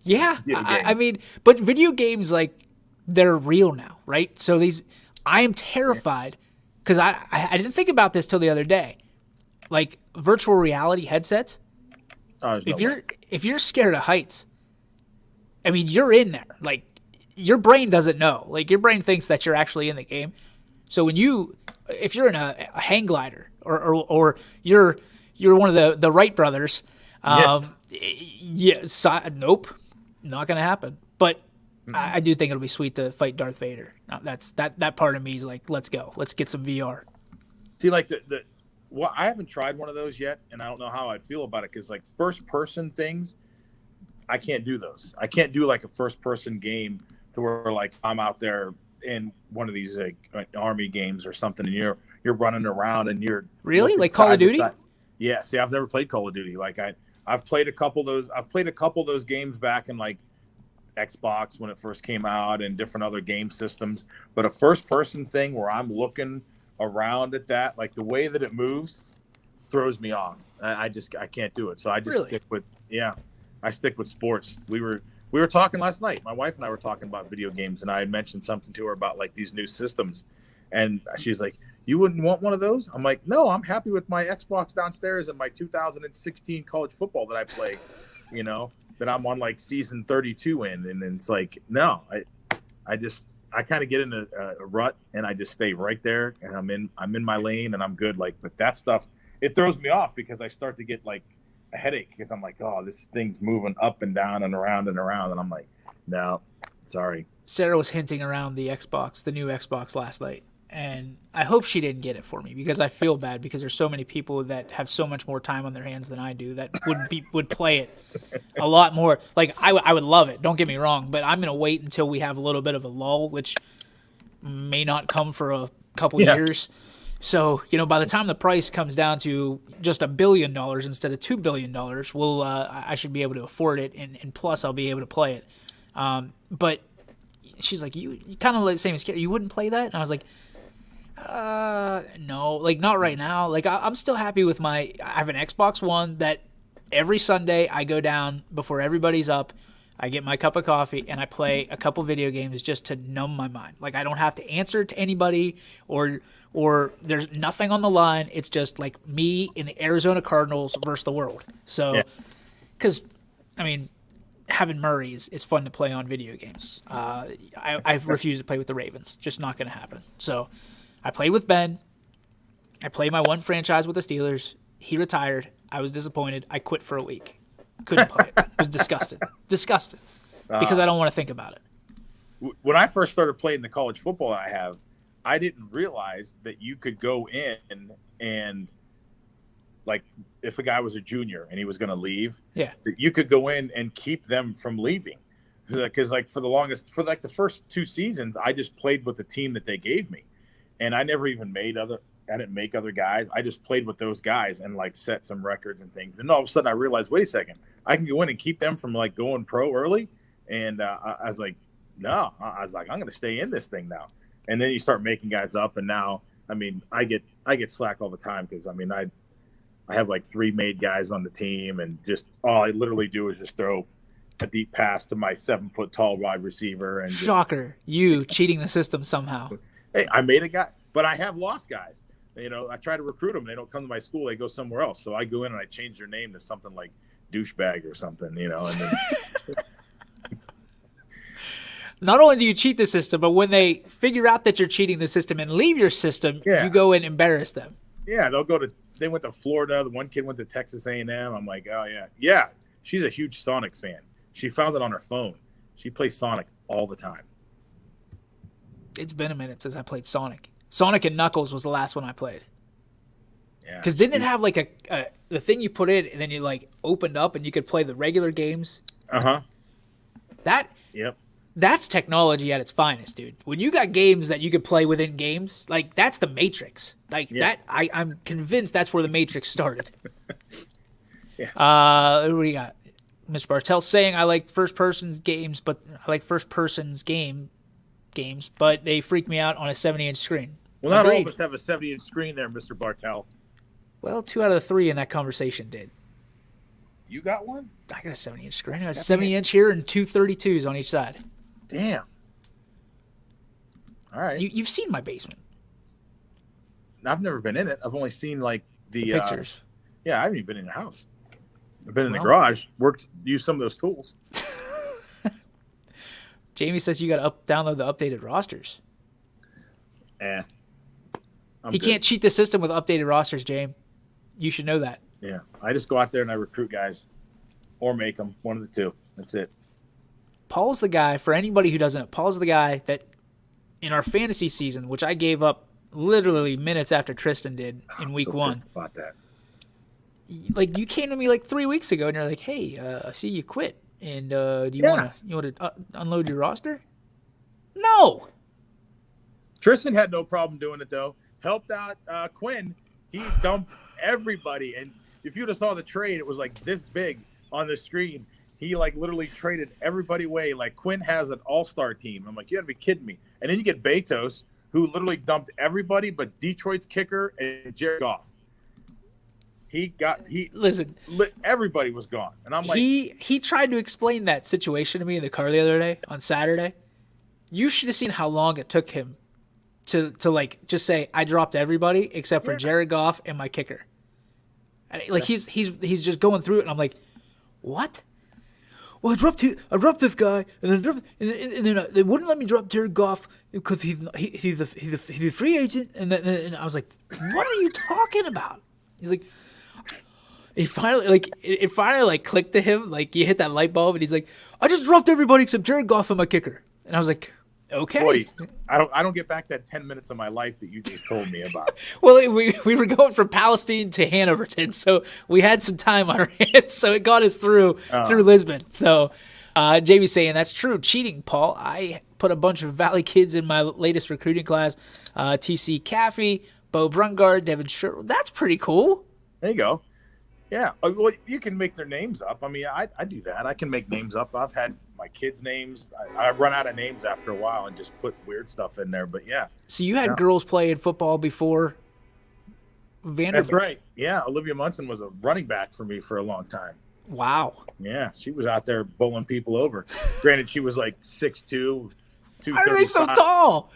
Yeah, I mean, but video games, like, they're real now, right? So I am terrified because I didn't think about this till the other day. Like, virtual reality headsets, if you're scared of heights, I mean, you're in there, like, your brain doesn't know. Like, your brain thinks that you're actually in the game. So if you're in a hang glider or you're one of the Wright brothers, nope, not gonna happen. But I do think it'll be sweet to fight Darth Vader. Now, that part of me is like, let's go, let's get some VR.
See, like I haven't tried one of those yet, and I don't know how I'd feel about it because like first person things, I can't do those. I can't do like a first person game to where like I'm out there in one of these like army games or something, and you're running around and you're
really like Call of Duty.
Yeah, see, I've never played Call of Duty. Like I've played a couple of those. I've played a couple of those games back in like Xbox when it first came out and different other game systems. But a first person thing where I'm looking around at that, like the way that it moves, throws me off. I can't do it. So I just stick with sports. We were talking last night. My wife and I were talking about video games, and I had mentioned something to her about like these new systems, and she's like, "You wouldn't want one of those?" I'm like, "No, I'm happy with my Xbox downstairs and my 2016 college football that I play, that I'm on like season 32 in." And it's like, no, I kind of get in a rut and I just stay right there, and I'm in my lane and I'm good. Like, but that stuff, it throws me off because I start to get like a headache because I'm like, oh, this thing's moving up and down and around, and I'm like, no, sorry.
Sarah was hinting around the new Xbox last night, and I hope she didn't get it for me because I feel bad because there's so many people that have so much more time on their hands than I do that would play it a lot more. Like I would love it. Don't get me wrong, but I'm gonna wait until we have a little bit of a lull, which may not come for a couple years. So, by the time the price comes down to just $1 billion instead of $2 billion, I should be able to afford it, and plus I'll be able to play it. But she's like, you kind of like the same as Carrie. You wouldn't play that? And I was like, no, like not right now. Like I'm still happy with I have an Xbox One that every Sunday I go down before everybody's up. I get my cup of coffee and I play a couple video games just to numb my mind. Like I don't have to answer to anybody or there's nothing on the line. It's just like me and the Arizona Cardinals versus the world. So, because, I mean, having Murray is fun to play on video games. I've refused to play with the Ravens. Just not going to happen. So, I played with Ben. I played my one franchise with the Steelers. He retired. I was disappointed. I quit for a week. Couldn't play it. It was disgusting. Disgusting. Because I don't want to think about it.
when I first started playing the college football I have, I didn't realize that you could go in and like if a guy was a junior and he was going to leave, you could go in and keep them from leaving. Because like for the first 2 seasons, I just played with the team that they gave me, and I never even I didn't make other guys. I just played with those guys and like set some records and things. And all of a sudden I realized, wait a second, I can go in and keep them from like going pro early. And I was like, no, I was like, I'm going to stay in this thing now. And then you start making guys up. And now, I mean, I get slack all the time. Cause I mean, I have like 3 made guys on the team, and just all I literally do is just throw a deep pass to my 7-foot tall wide receiver. And
shocker, you cheating the system somehow.
Hey, I made a guy, but I have lost guys. You know, I try to recruit them. They don't come to my school. They go somewhere else. So I go in and I change their name to something like douchebag or something, you know. And then...
Not only do you cheat the system, but when they figure out that you're cheating the system and leave your system, you go and embarrass them.
Yeah, they went to Florida. The one kid went to Texas A&M. I'm like, oh, yeah. Yeah, she's a huge Sonic fan. She found it on her phone. She plays Sonic all the time.
It's been a minute since I played Sonic. Sonic and Knuckles was the last one I played.
Yeah.
Because didn't it have like the thing you put in and then you like opened up and you could play the regular games?
Uh-huh.
That's technology at its finest, dude. When you got games that you could play within games, like that's the Matrix. Like that, I'm convinced that's where the Matrix started. What do we got? Mr. Bartell saying I like first-person games, but but they freak me out on a 70-inch screen.
Well, not all of us have a 70-inch screen there, Mr. Bartell.
Well, 2 out of the 3 in that conversation did.
You got one?
I got a 70-inch screen. I got a 70-inch here and 2 32s on each side.
Damn. All right.
You've seen my basement.
I've never been in it. I've only seen like the
pictures.
I haven't even been in the house. I've been in the garage. Used some of those tools.
Jamie says you got to download the updated rosters. He can't cheat the system with updated rosters, James. You should know that.
Yeah, I just go out there and I recruit guys, or make them. One of the two. That's it.
Paul's the guy, for anybody who doesn't know, Paul's the guy that in our fantasy season, which I gave up literally minutes after Tristan did in week 1.
About that.
Like you came to me like 3 weeks ago and you're like, "Hey, I see you quit, and do you want to unload your roster?" No.
Tristan had no problem doing it though. Helped out Quinn. He dumped everybody, and if you just saw the trade, it was like this big on the screen. He like literally traded everybody away. Like Quinn has an all-star team. I'm like, you gotta be kidding me. And then you get Betos, who literally dumped everybody but Detroit's kicker and Jared Goff. Everybody was gone, and I'm like,
he tried to explain that situation to me in the car the other day on Saturday. You should have seen how long it took him to like just say I dropped everybody except for Jared Goff and my kicker. And like he's just going through it, and I'm like, what? Well, I dropped this guy, and then they wouldn't let me drop Jared Goff because he's a free agent, and I was like, what are you talking about? He's like, it finally clicked to him, like you hit that light bulb, and he's like, I just dropped everybody except Jared Goff and my kicker, and I was like, okay.
Boy, I don't get back that 10 minutes of my life that you just told me about.
Well, we were going from Palestine to Hanoverton, so we had some time on our hands, so it got us through Lisbon. So Jamie's saying that's true. Cheating, Paul. I put a bunch of Valley kids in my latest recruiting class. TC Caffey, Bo Brungard, Devin Sherwood. That's pretty cool.
There you go. Yeah. Well, you can make their names up. I mean, I do that. I can make names up. I've had my kids' names. I run out of names after a while and just put weird stuff in there. But yeah.
So you had girls playing football before Vanderbilt?
That's right. Yeah. Olivia Munson was a running back for me for a long time.
Wow.
Yeah. She was out there bowling people over. Granted, she was like 6'2", 235.
Why are they so tall?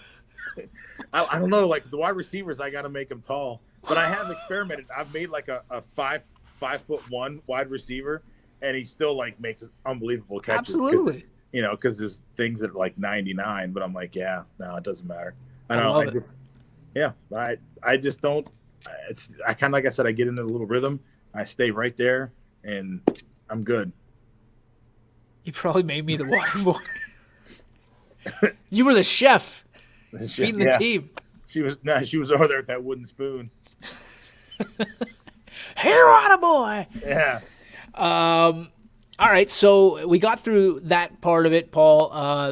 I don't know. Like the wide receivers, I got to make them tall. But I have experimented. I've made like a 5'1" wide receiver, and he still like makes unbelievable catches.
Absolutely.
Because there's things that are like 99, but I'm like, yeah, no, it doesn't matter.
I
just don't. I kind of, like I said, I get into the little rhythm. I stay right there, and I'm good.
You probably made me the water boy. You were the chef feeding the team.
She was over there with that wooden spoon.
Here on a boy.
Yeah.
All right, so we got through that part of it, Paul.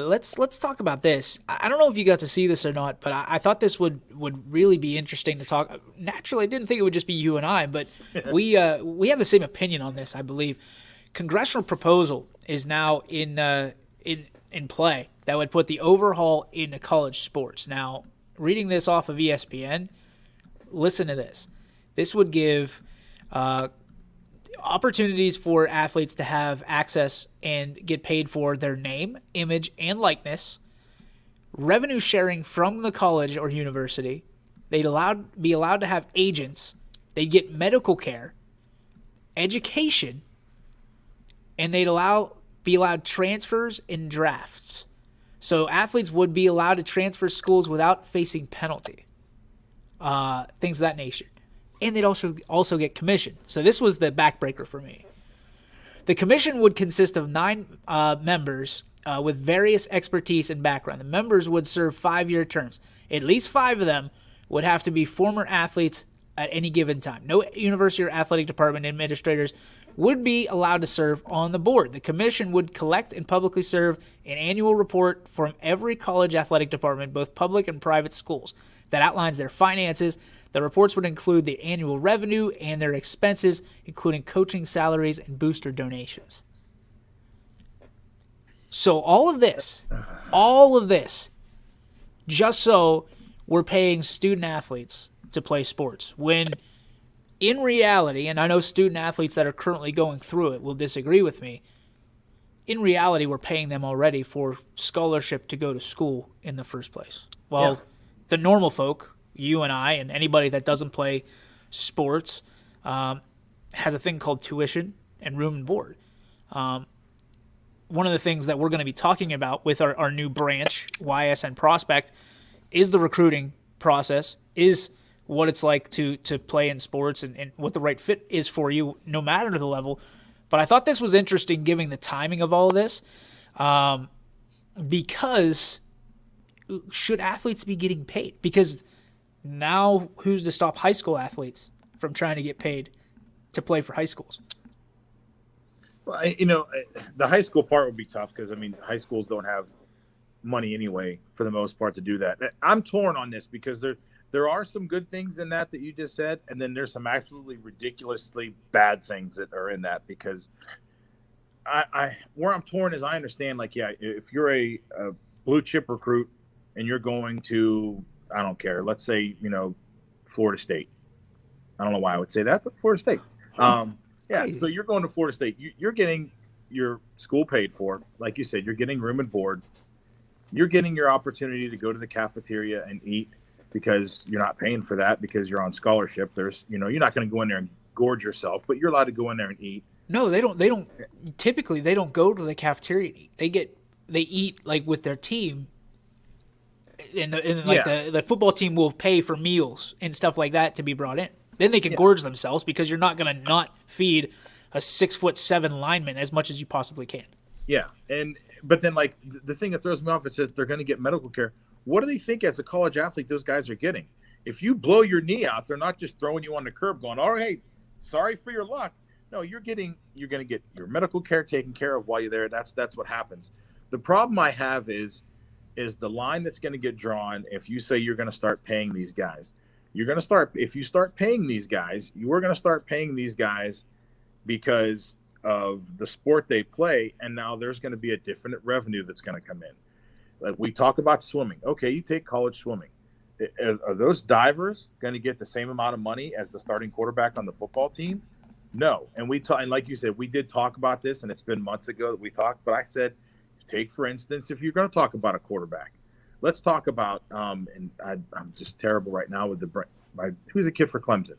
Let's talk about this. I don't know if you got to see this or not, but I thought this would really be interesting to talk. Naturally, I didn't think it would just be you and I, but we have the same opinion on this, I believe. Congressional proposal is now in play that would put the overhaul into college sports. Now, reading this off of ESPN, listen to this. This would give opportunities for athletes to have access and get paid for their name, image, and likeness, revenue sharing from the college or university. They'd be allowed to have agents. They'd get medical care, education, and they'd be allowed transfers and drafts. So athletes would be allowed to transfer schools without facing penalty, things of that nature. And they'd also get commission. So this was the backbreaker for me. The commission would consist of 9 members with various expertise and background. The members would serve 5-year terms. At least 5 of them would have to be former athletes at any given time. No university or athletic department administrators would be allowed to serve on the board. The commission would collect and publicly serve an annual report from every college athletic department, both public and private schools, that outlines their finances. The reports would include the annual revenue and their expenses, including coaching salaries and booster donations. So all of this, just so we're paying student athletes to play sports, when in reality, and I know student athletes that are currently going through it will disagree with me, in reality we're paying them already for scholarship to go to school in the first place. Well, the normal folk, you and I, and anybody that doesn't play sports, has a thing called tuition and room and board. One of the things that we're going to be talking about with our new branch, Ysn Prospect, is the recruiting process, is what it's like to play in sports and what the right fit is for you, no matter the level. But I thought this was interesting, given the timing of all of this, because should athletes be getting paid? Because now who's to stop high school athletes from trying to get paid to play for high schools?
Well, the high school part would be tough because, high schools don't have money anyway, for the most part, to do that. I'm torn on this because there are some good things in that you just said, and then there's some absolutely ridiculously bad things that are in that, because where I'm torn is I understand, if you're a blue chip recruit and you're going to, I don't care, let's say, Florida State. I don't know why I would say that, but Florida State. So you're going to Florida State. You're getting your school paid for. Like you said, you're getting room and board. You're getting your opportunity to go to the cafeteria and eat, because you're not paying for that because you're on scholarship. There's, you're not going to go in there and gorge yourself, but you're allowed to go in there and eat.
No, they don't. Typically, they don't go to the cafeteria and eat. They eat like with their team, and the football team will pay for meals and stuff like that to be brought in. Then they can gorge themselves, because you're not going to not feed a 6'7" lineman as much as you possibly can.
Yeah, but then the thing that throws me off, it says they're going to get medical care. What do they think as a college athlete those guys are getting? If you blow your knee out, they're not just throwing you on the curb going, "Oh, hey, sorry for your luck." No, you're going to get your medical care taken care of while you're there. That's what happens. The problem I have is the line that's going to get drawn if you say you're going to start paying these guys. If you start paying these guys, you are going to start paying these guys because of the sport they play, and now there's going to be a different revenue that's going to come in. Like we talk about swimming. Okay, you take college swimming. Are those divers going to get the same amount of money as the starting quarterback on the football team? No. And and like you said, we did talk about this, and it's been months ago that we talked. But I said, take for instance, if you're going to talk about a quarterback, let's talk about. And I'm just terrible right now with who's a kid for Clemson?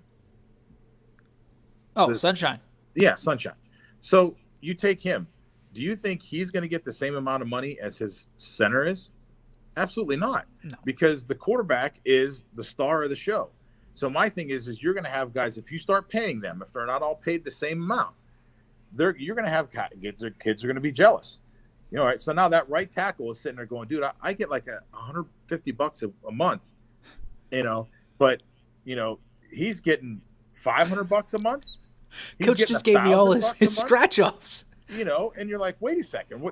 Oh, Sunshine.
Yeah, Sunshine. So you take him. Do you think he's going to get the same amount of money as his center is? Absolutely not.
No.
Because the quarterback is the star of the show. So my thing is you're going to have guys, if you start paying them, if they're not all paid the same amount, you're going to have kids are going to be jealous. You know, all right. So now that right tackle is sitting there going, dude, I get like $150 a month, you know, but you know, he's getting $500 a month. He's
Coach
getting
just gave me all his
$1,000 a month,
scratch offs.
you know, and you're like, wait a second,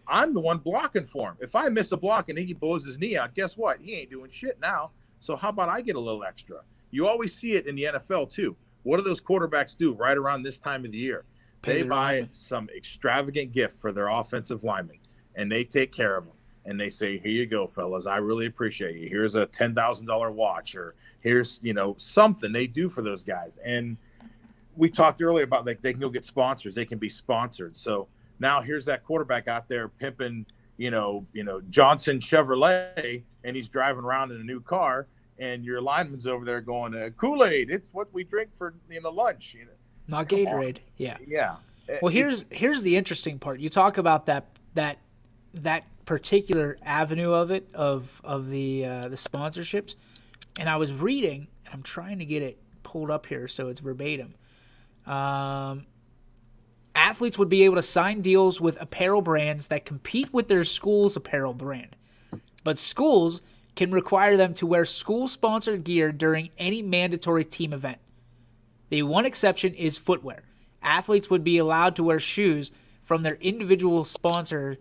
I'm the one blocking for him. If I miss a block and he blows his knee out, guess what? He ain't doing shit now. So how about I get a little extra? You always see it in the NFL too. What do those quarterbacks do right around this time of the year? They buy some extravagant gift for their offensive linemen, and they take care of them. And they say, here you go, fellas. I really appreciate you. Here's a $10,000 watch, or here's, you know, something they do for those guys. And we talked earlier about like they can go get sponsors. They can be sponsored. So now here's that quarterback out there pimping, you know, Johnson Chevrolet, and he's driving around in a new car, and your lineman's over there going, Kool-Aid. It's what we drink for, you know, lunch. You know,
not Gatorade. Yeah.
Yeah.
Well, here's the interesting part. You talk about that particular avenue of it, of the sponsorships, and I was reading, and I'm trying to get it pulled up here so it's verbatim. Athletes would be able to sign deals with apparel brands that compete with their school's apparel brand, but schools can require them to wear school-sponsored gear during any mandatory team event. The one exception is footwear. Athletes would be allowed to wear shoes from their individual sponsor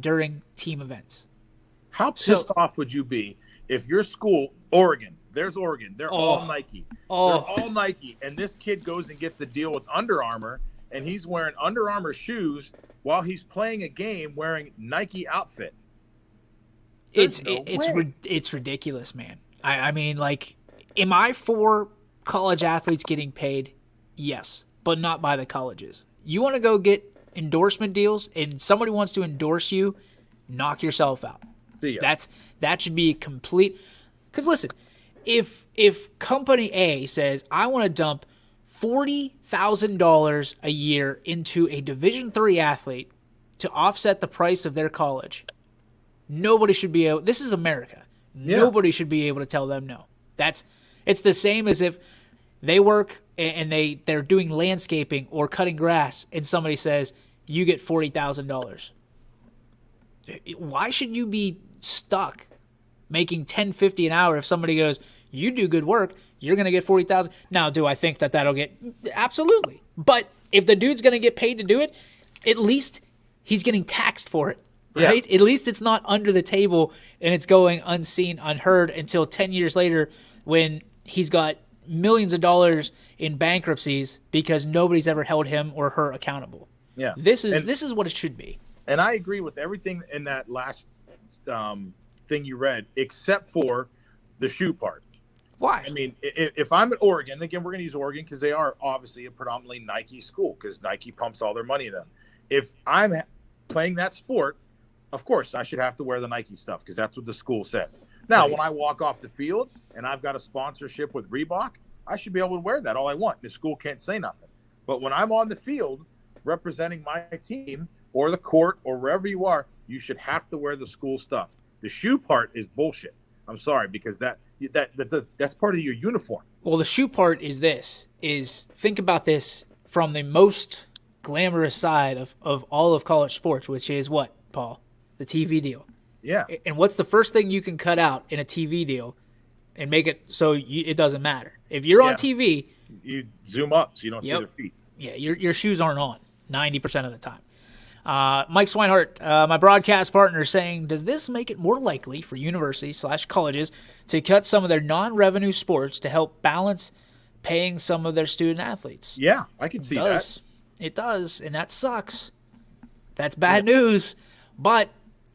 during team events.
How pissed off would you be if your school, Oregon, there's Oregon, they're all Nike. They're all Nike, and this kid goes and gets a deal with Under Armour, and he's wearing Under Armour shoes while he's playing a game wearing Nike outfit.
It's ridiculous, man. I mean, like, am I for college athletes getting paid? Yes, but not by the colleges. You want to go get endorsement deals and somebody wants to endorse you, knock yourself out. That should be complete. Because listen, if company A says, I want to dump $40,000 a year into a Division III athlete to offset the price of their college, nobody should be able. This is America. Yeah. Nobody should be able to tell them no. It's the same as if they work and they're doing landscaping or cutting grass, and somebody says you get $40,000. Why should you be stuck making $10.50 an hour if somebody goes, you do good work, you're gonna get $40,000? Now, do I think that that'll get? Absolutely. But if the dude's gonna get paid to do it, at least he's getting taxed for it. Right? Yeah. At least it's not under the table and it's going unseen, unheard until 10 years later when he's got millions of dollars in bankruptcies because nobody's ever held him or her accountable.
Yeah.
This is what it should be.
And I agree with everything in that last thing you read, except for the shoe part.
Why?
I mean, if I'm at Oregon, again, we're going to use Oregon because they are obviously a predominantly Nike school because Nike pumps all their money into them. If I'm playing that sport, of course, I should have to wear the Nike stuff because that's what the school says. Now, right. When I walk off the field and I've got a sponsorship with Reebok, I should be able to wear that all I want. The school can't say nothing. But when I'm on the field representing my team or the court or wherever you are, you should have to wear the school stuff. The shoe part is bullshit. I'm sorry, because that's part of your uniform.
Well, the shoe part is think about this from the most glamorous side of all of college sports, which is what, Paul? The TV deal.
Yeah.
And what's the first thing you can cut out in a TV deal and make it so it doesn't matter? If you're on TV,
you zoom up so you don't see their feet.
Yeah, your shoes aren't on 90% of the time. Mike Swinehart, my broadcast partner, saying, does this make it more likely for universities/colleges to cut some of their non-revenue sports to help balance paying some of their student athletes?
Yeah, I can see that.
It does, and that sucks. That's bad news. But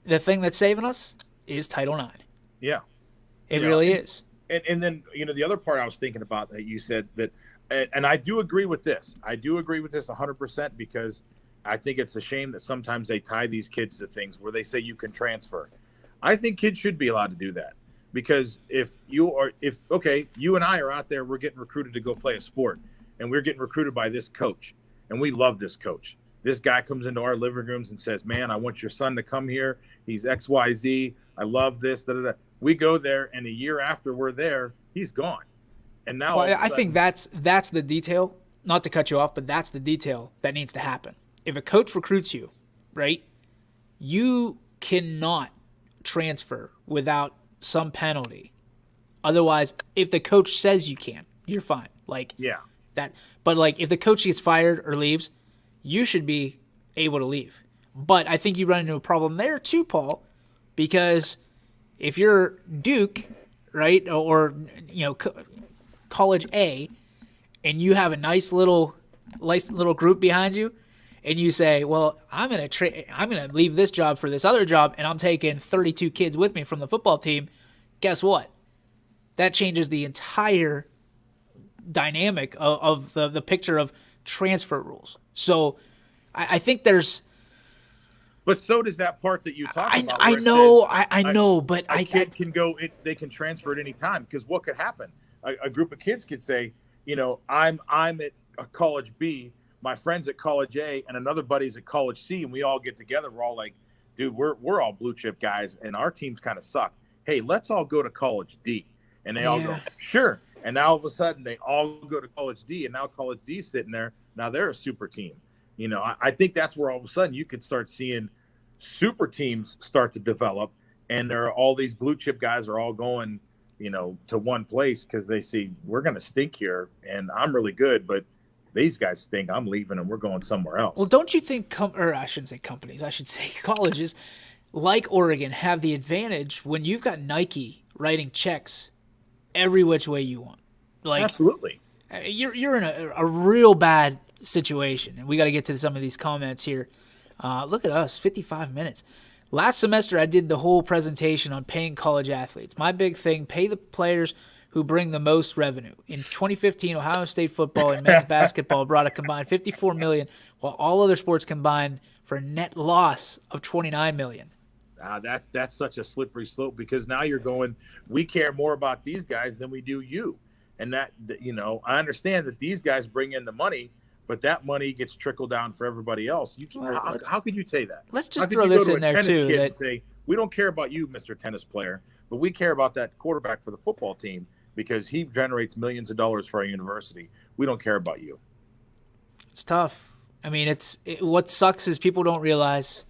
the thing that's saving us is Title IX.
Yeah.
It really is.
And then, the other part I was thinking about that you said that, and I do agree with this. I do agree with this 100% because I think it's a shame that sometimes they tie these kids to things where they say you can transfer. I think kids should be allowed to do that because if you and I are out there, we're getting recruited to go play a sport and we're getting recruited by this coach and we love this coach. This guy comes into our living rooms and says, man, I want your son to come here. He's XYZ. I love this. Da, da, da. We go there, and a year after we're there, he's gone. And now
I think that's the detail, not to cut you off, but that's the detail that needs to happen. If a coach recruits you, right, you cannot transfer without some penalty. Otherwise, if the coach says you can, you're fine. Like
Yeah.
that. But like if the coach gets fired or leaves, you should be able to leave. But I think you run into a problem there too, Paul, because if you're Duke, right, or college A, and you have a nice little group behind you, and you say, well, I'm gonna leave this job for this other job, and I'm taking 32 kids with me from the football team. Guess what? That changes the entire dynamic of the picture of transfer rules. So I think there's.
But so does that part that you talk about.
I know, but
a kid can go. They can transfer at any time, because what could happen? A group of kids could say, I'm at a college B, my friend's at college A, and another buddy's at college C, and we all get together. We're all like, dude, we're all blue chip guys, and our teams kind of suck. Hey, let's all go to college D, and they all go, sure. And now all of a sudden they all go to college D, and now college D's sitting there. Now they're a super team. I think that's where all of a sudden you could start seeing super teams start to develop, and there are all these blue chip guys are all going, to one place because they see we're going to stink here, and I'm really good, but these guys stink. I'm leaving, and we're going somewhere else.
Well, don't you think, or I shouldn't say companies, I should say colleges like Oregon have the advantage when you've got Nike writing checks every which way you want? Like,
absolutely.
You're in a real bad situation, and we got to get to some of these comments here. Look at us, 55 minutes. Last semester, I did the whole presentation on paying college athletes. My big thing, pay the players who bring the most revenue. In 2015, Ohio State football and men's basketball brought a combined $54 million, while all other sports combined for a net loss of $29 million.
That's such a slippery slope, because now you're going, we care more about these guys than we do you. And that, I understand that these guys bring in the money, but that money gets trickled down for everybody else. How could you say that?
Let's just throw this in there too.
And say, we don't care about you, Mr. Tennis Player, but we care about that quarterback for the football team because he generates millions of dollars for our university. We don't care about you.
It's tough. I mean, what sucks is people don't realize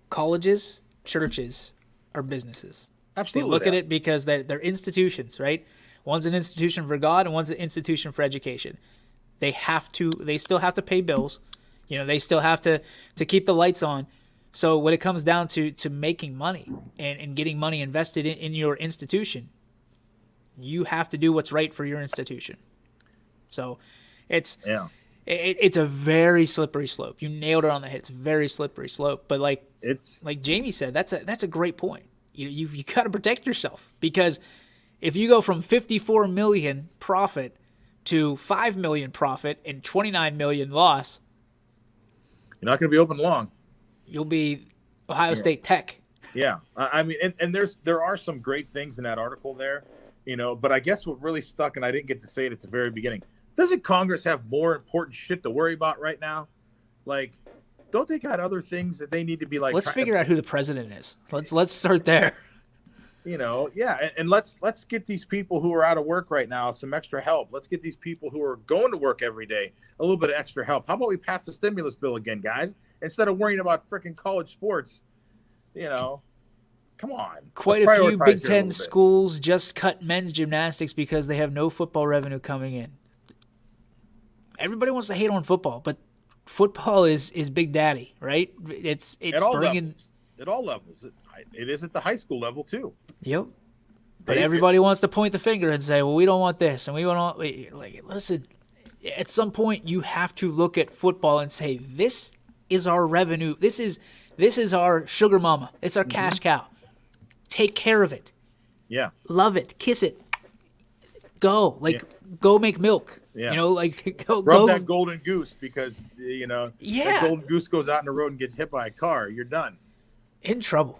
colleges, churches are businesses.
Absolutely.
They look at it because they're institutions, right? One's an institution for God and one's an institution for education. They still have to pay bills. They still have to keep the lights on. So when it comes down to making money and getting money invested in your institution, you have to do what's right for your institution. So it's a very slippery slope. You nailed it on the head. It's a very slippery slope. But like Jamie said, that's a great point. You got to protect yourself, because if you go from 54 million profit to 5 million profit and 29 million loss,
you're not going to be open long.
You'll be Ohio State Tech.
Yeah. I mean, and there are some great things in that article there, but I guess what really stuck, and I didn't get to say it at the very beginning, doesn't Congress have more important shit to worry about right now? Like, don't they got other things that they need to be like?
Let's figure out who the president is. Let's start there.
And let's get these people who are out of work right now some extra help. Let's get these people who are going to work every day a little bit of extra help. How about we pass the stimulus bill again, guys, instead of worrying about freaking college sports? Come on.
Quite a few Big Ten schools just cut men's gymnastics because they have no football revenue coming in. Everybody wants to hate on football, but football is Big Daddy, right? It's bringing
at all levels. It is at the high school level too.
Yep. But everybody wants to point the finger and say, well, we don't want this, and we don't want. Like, listen, at some point you have to look at football and say, this is our revenue. This is our sugar mama. It's our cash cow. Take care of it.
Yeah.
Love it. Kiss it. Go. Go make milk.
Yeah.
Rub
that golden goose, because that golden goose goes out in the road and gets hit by a car. You're done.
In trouble.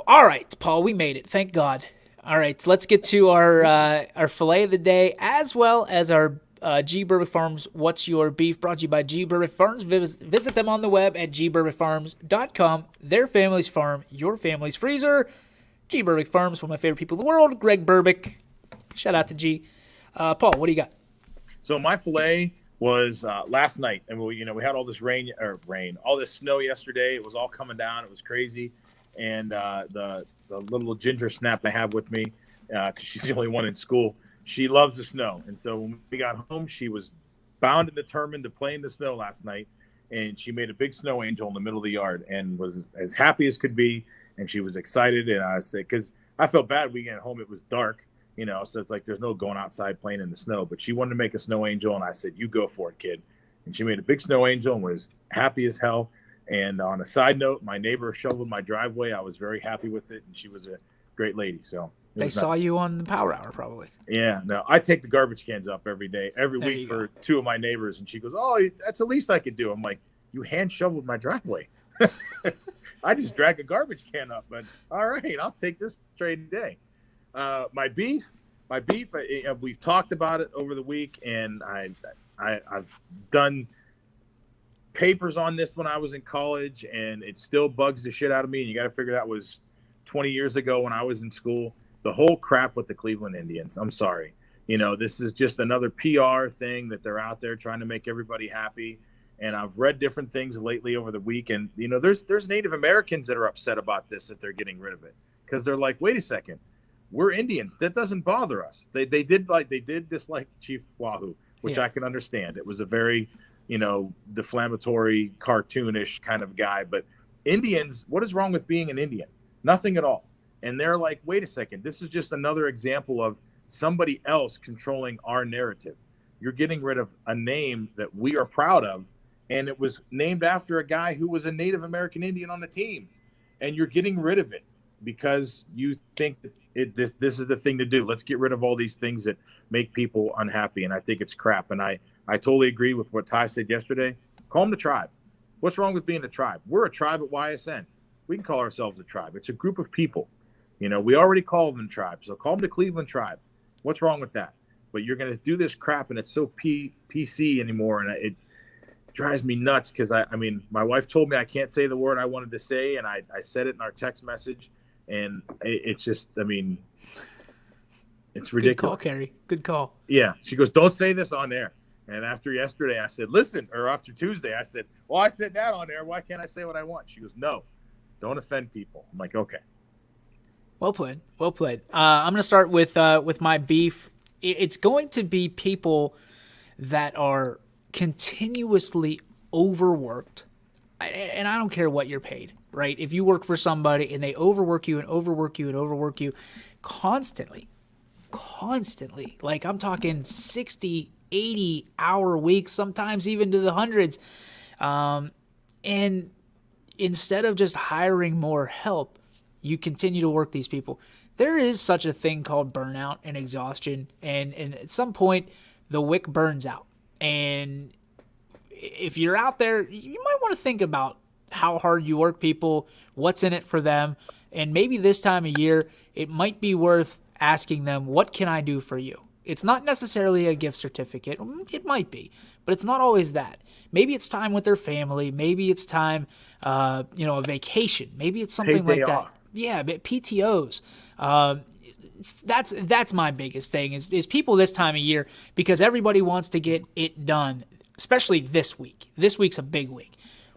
All right, Paul, we made it. Thank God. All right, let's get to our filet of the day, as well as our G. Berwick Farms What's Your Beef, brought to you by G. Berwick Farms. Visit them on the web at gberwickfarms.com. Their family's farm, your family's freezer. G. Berwick Farms, one of my favorite people in the world, Greg Berbick. Shout out to G. Paul, what do you got?
So my filet, was last night, and we had all this all this snow yesterday. It was all coming down. It was crazy, and the little ginger snap I have with me, because she's the only one in school. She loves the snow, and so when we got home, she was bound and determined to play in the snow last night, and she made a big snow angel in the middle of the yard and was as happy as could be, and she was excited. And I said, because I felt bad, we got home, it was dark. So it's like there's no going outside playing in the snow. But she wanted to make a snow angel, and I said, you go for it, kid. And she made a big snow angel and was happy as hell. And on a side note, my neighbor shoveled my driveway. I was very happy with it, and she was a great lady. So
they saw you on the Power Hour, probably.
Yeah, no, I take the garbage cans up every week for two of my neighbors, and she goes, "Oh, that's the least I could do." I'm like, "You hand shoveled my driveway." I just drag a garbage can up, but all right, I'll take this trade today. My beef. We've talked about it over the week, and I've done papers on this when I was in college, and it still bugs the shit out of me. And you got to figure that was 20 years ago when I was in school. The whole crap with the Cleveland Indians. I'm sorry. This is just another PR thing that they're out there trying to make everybody happy. And I've read different things lately over the week, and there's Native Americans that are upset about this, that they're getting rid of it, because they're like, wait a second. We're Indians. That doesn't bother us. They did dislike Chief Wahoo, which I can understand. It was a very, deflammatory, cartoonish kind of guy. But Indians, what is wrong with being an Indian? Nothing at all. And they're like, wait a second. This is just another example of somebody else controlling our narrative. You're getting rid of a name that we are proud of, and it was named after a guy who was a Native American Indian on the team. And you're getting rid of it because you think that this is the thing to do. Let's get rid of all these things that make people unhappy. And I think it's crap. And I totally agree with what Ty said yesterday. Call them the tribe. What's wrong with being a tribe? We're a tribe at YSN. We can call ourselves a tribe. It's a group of people. We already call them tribes. So call them the Cleveland tribe. What's wrong with that? But you're going to do this crap, and it's so PC anymore. And it drives me nuts because, my wife told me I can't say the word I wanted to say, and I said it in our text message. And it's just, it's ridiculous.
Good call, Carrie. Good call.
Yeah. She goes, don't say this on air. And after yesterday, I said, after Tuesday, I said, well, I said that on air. Why can't I say what I want? She goes, no, don't offend people. I'm like, okay.
Well played. I'm going to start with my beef. It's going to be people that are continuously overworked, and I don't care what you're paid, right? If you work for somebody and they overwork you and overwork you and overwork you constantly, like I'm talking 60, 80-hour weeks, sometimes even to the hundreds, and instead of just hiring more help, you continue to work these people. There is such a thing called burnout and exhaustion, and at some point, the wick burns out. And if you're out there, you might want to think about how hard you work people, what's in it for them, and maybe this time of year, it might be worth asking them, what can I do for you? It's not necessarily a gift certificate. It might be, but it's not always that. Maybe it's time with their family. Maybe it's time, a vacation. Maybe it's something like that. Off. Yeah, but PTOs. That's my biggest thing is people this time of year, because everybody wants to get it done, especially this week. This week's a big week.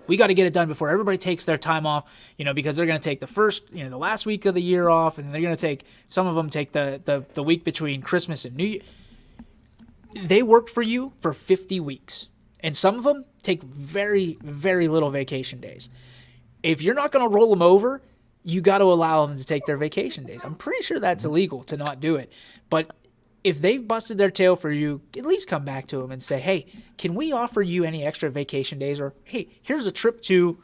We got to get it done before everybody takes their time off, because they're going to take the last week of the year off, and they're going to take, some of them take the week between Christmas and New Year. They worked for you for 50 weeks, and some of them take very, very little vacation days. If you're not going to roll them over, you got to allow them to take their vacation days. I'm pretty sure that's illegal to not do it. But if they've busted their tail for you, at least come back to them and say, hey, can we offer you any extra vacation days? Or, hey, here's a trip to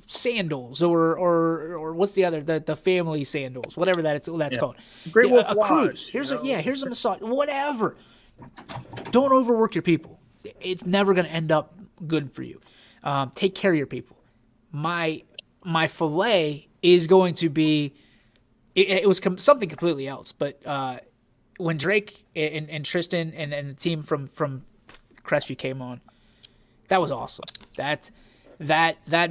Sandals or what's the other, the family Sandals, whatever that's called.
Great Wolf
a
Lodge,
cruise. Here's a massage, whatever. Don't overwork your people. It's never going to end up good for you. Take care of your people. My filet is going to be, it was something completely else, but when Drake and Tristan and the team from Crestview came on, that was awesome. That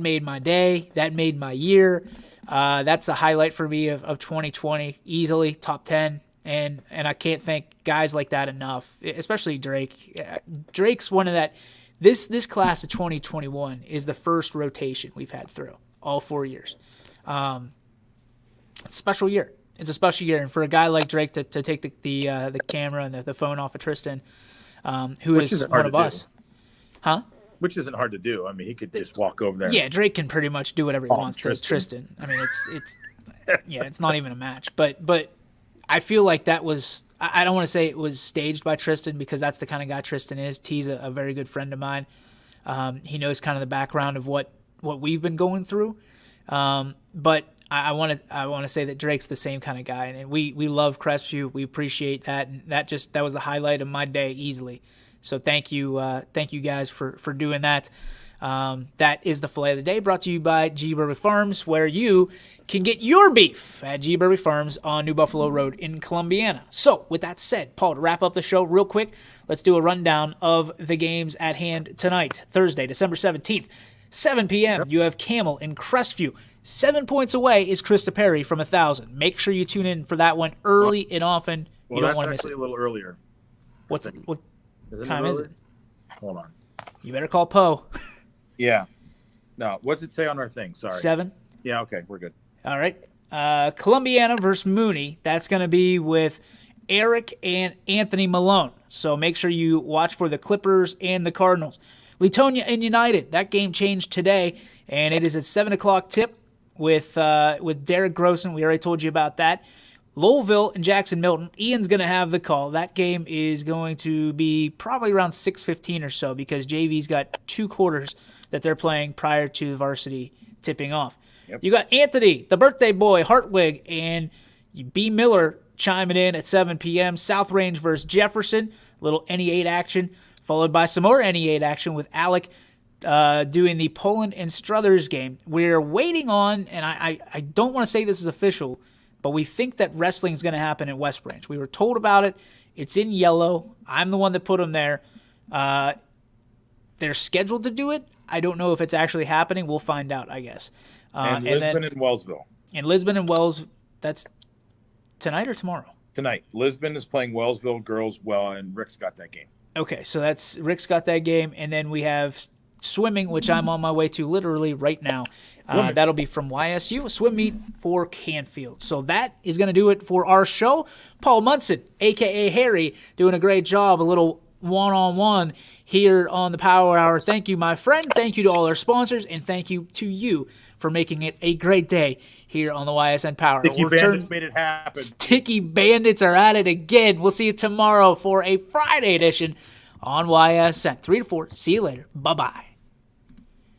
made my day. That made my year. That's the highlight for me of 2020. Easily top 10. and I can't thank guys like that enough, especially Drake. Drake's one of that. This class of 2021 is the first rotation we've had through all 4 years. It's a special year. It's a special year, and for a guy like Drake to take the camera and the phone off of Tristan, who is one of us, huh?
Which isn't hard to do. I mean, he could just walk over there.
Yeah, Drake can pretty much do whatever he wants to Tristan. I mean, it's yeah, it's not even a match. But I feel like that was. I don't want to say it was staged by Tristan because that's the kind of guy Tristan is. T's a very good friend of mine. He knows kind of the background of what we've been going through. But I want to say that Drake's the same kind of guy, and we love Crestview. We appreciate that, and that was the highlight of my day easily. So thank you guys for doing that. That is the filet of the day, brought to you by G. Burby Farms, where you can get your beef at G. Burby Farms on New Buffalo Road in Columbiana. So with that said, Paul, to wrap up the show real quick, let's do a rundown of the games at hand tonight, Thursday, December 17th, 7 p.m. You have Camel in Crestview. 7 points away is Krista Perry from 1,000. Make sure you tune in for that one early and often.
Well,
you don't want to miss it.
A little earlier.
What time is it?
Hold on.
You better call Poe.
Yeah. No, what's it say on our thing? Sorry.
7.
Yeah, okay, we're good.
All right. Columbiana versus Mooney. That's going to be with Eric and Anthony Malone. So make sure you watch for the Clippers and the Cardinals. Latonia and United. That game changed today, and it is at 7 o'clock tip with Derek Grossen. We already told you about that. Lowellville and Jackson Milton. Ian's going to have the call. That game is going to be probably around 6:15 or so because JV's got 2 quarters that they're playing prior to the varsity tipping off. Yep. You got Anthony, the birthday boy, Hartwig, and B. Miller chiming in at 7 p.m. South Range versus Jefferson. Little NE8 action, followed by some more NE8 action with Alec doing the Poland and Struthers game. We're waiting on, and I don't want to say this is official, but we think that wrestling is going to happen in West Branch. We were told about it. It's in yellow. I'm the one that put them there. They're scheduled to do it. I don't know if it's actually happening. We'll find out, I guess.
And Lisbon and Wellsville.
And Lisbon and Wells, that's tonight or tomorrow?
Tonight. Lisbon is playing Wellsville girls well, and Rick's got that game.
Okay, so Rick's got that game, and then we have swimming, which I'm on my way to literally right now. That'll be from YSU, a swim meet for Canfield. So that is going to do it for our show. Paul Munson, a.k.a. Harry, doing a great job, a little one-on-one here on the Power Hour. Thank you, my friend. Thank you to all our sponsors, and thank you to you for making it a great day here on the YSN Power.
Sticky Bandits made it happen.
Sticky Bandits are at it again. We'll see you tomorrow for a Friday edition on YSN. 3 to 4. See you later. Bye-bye.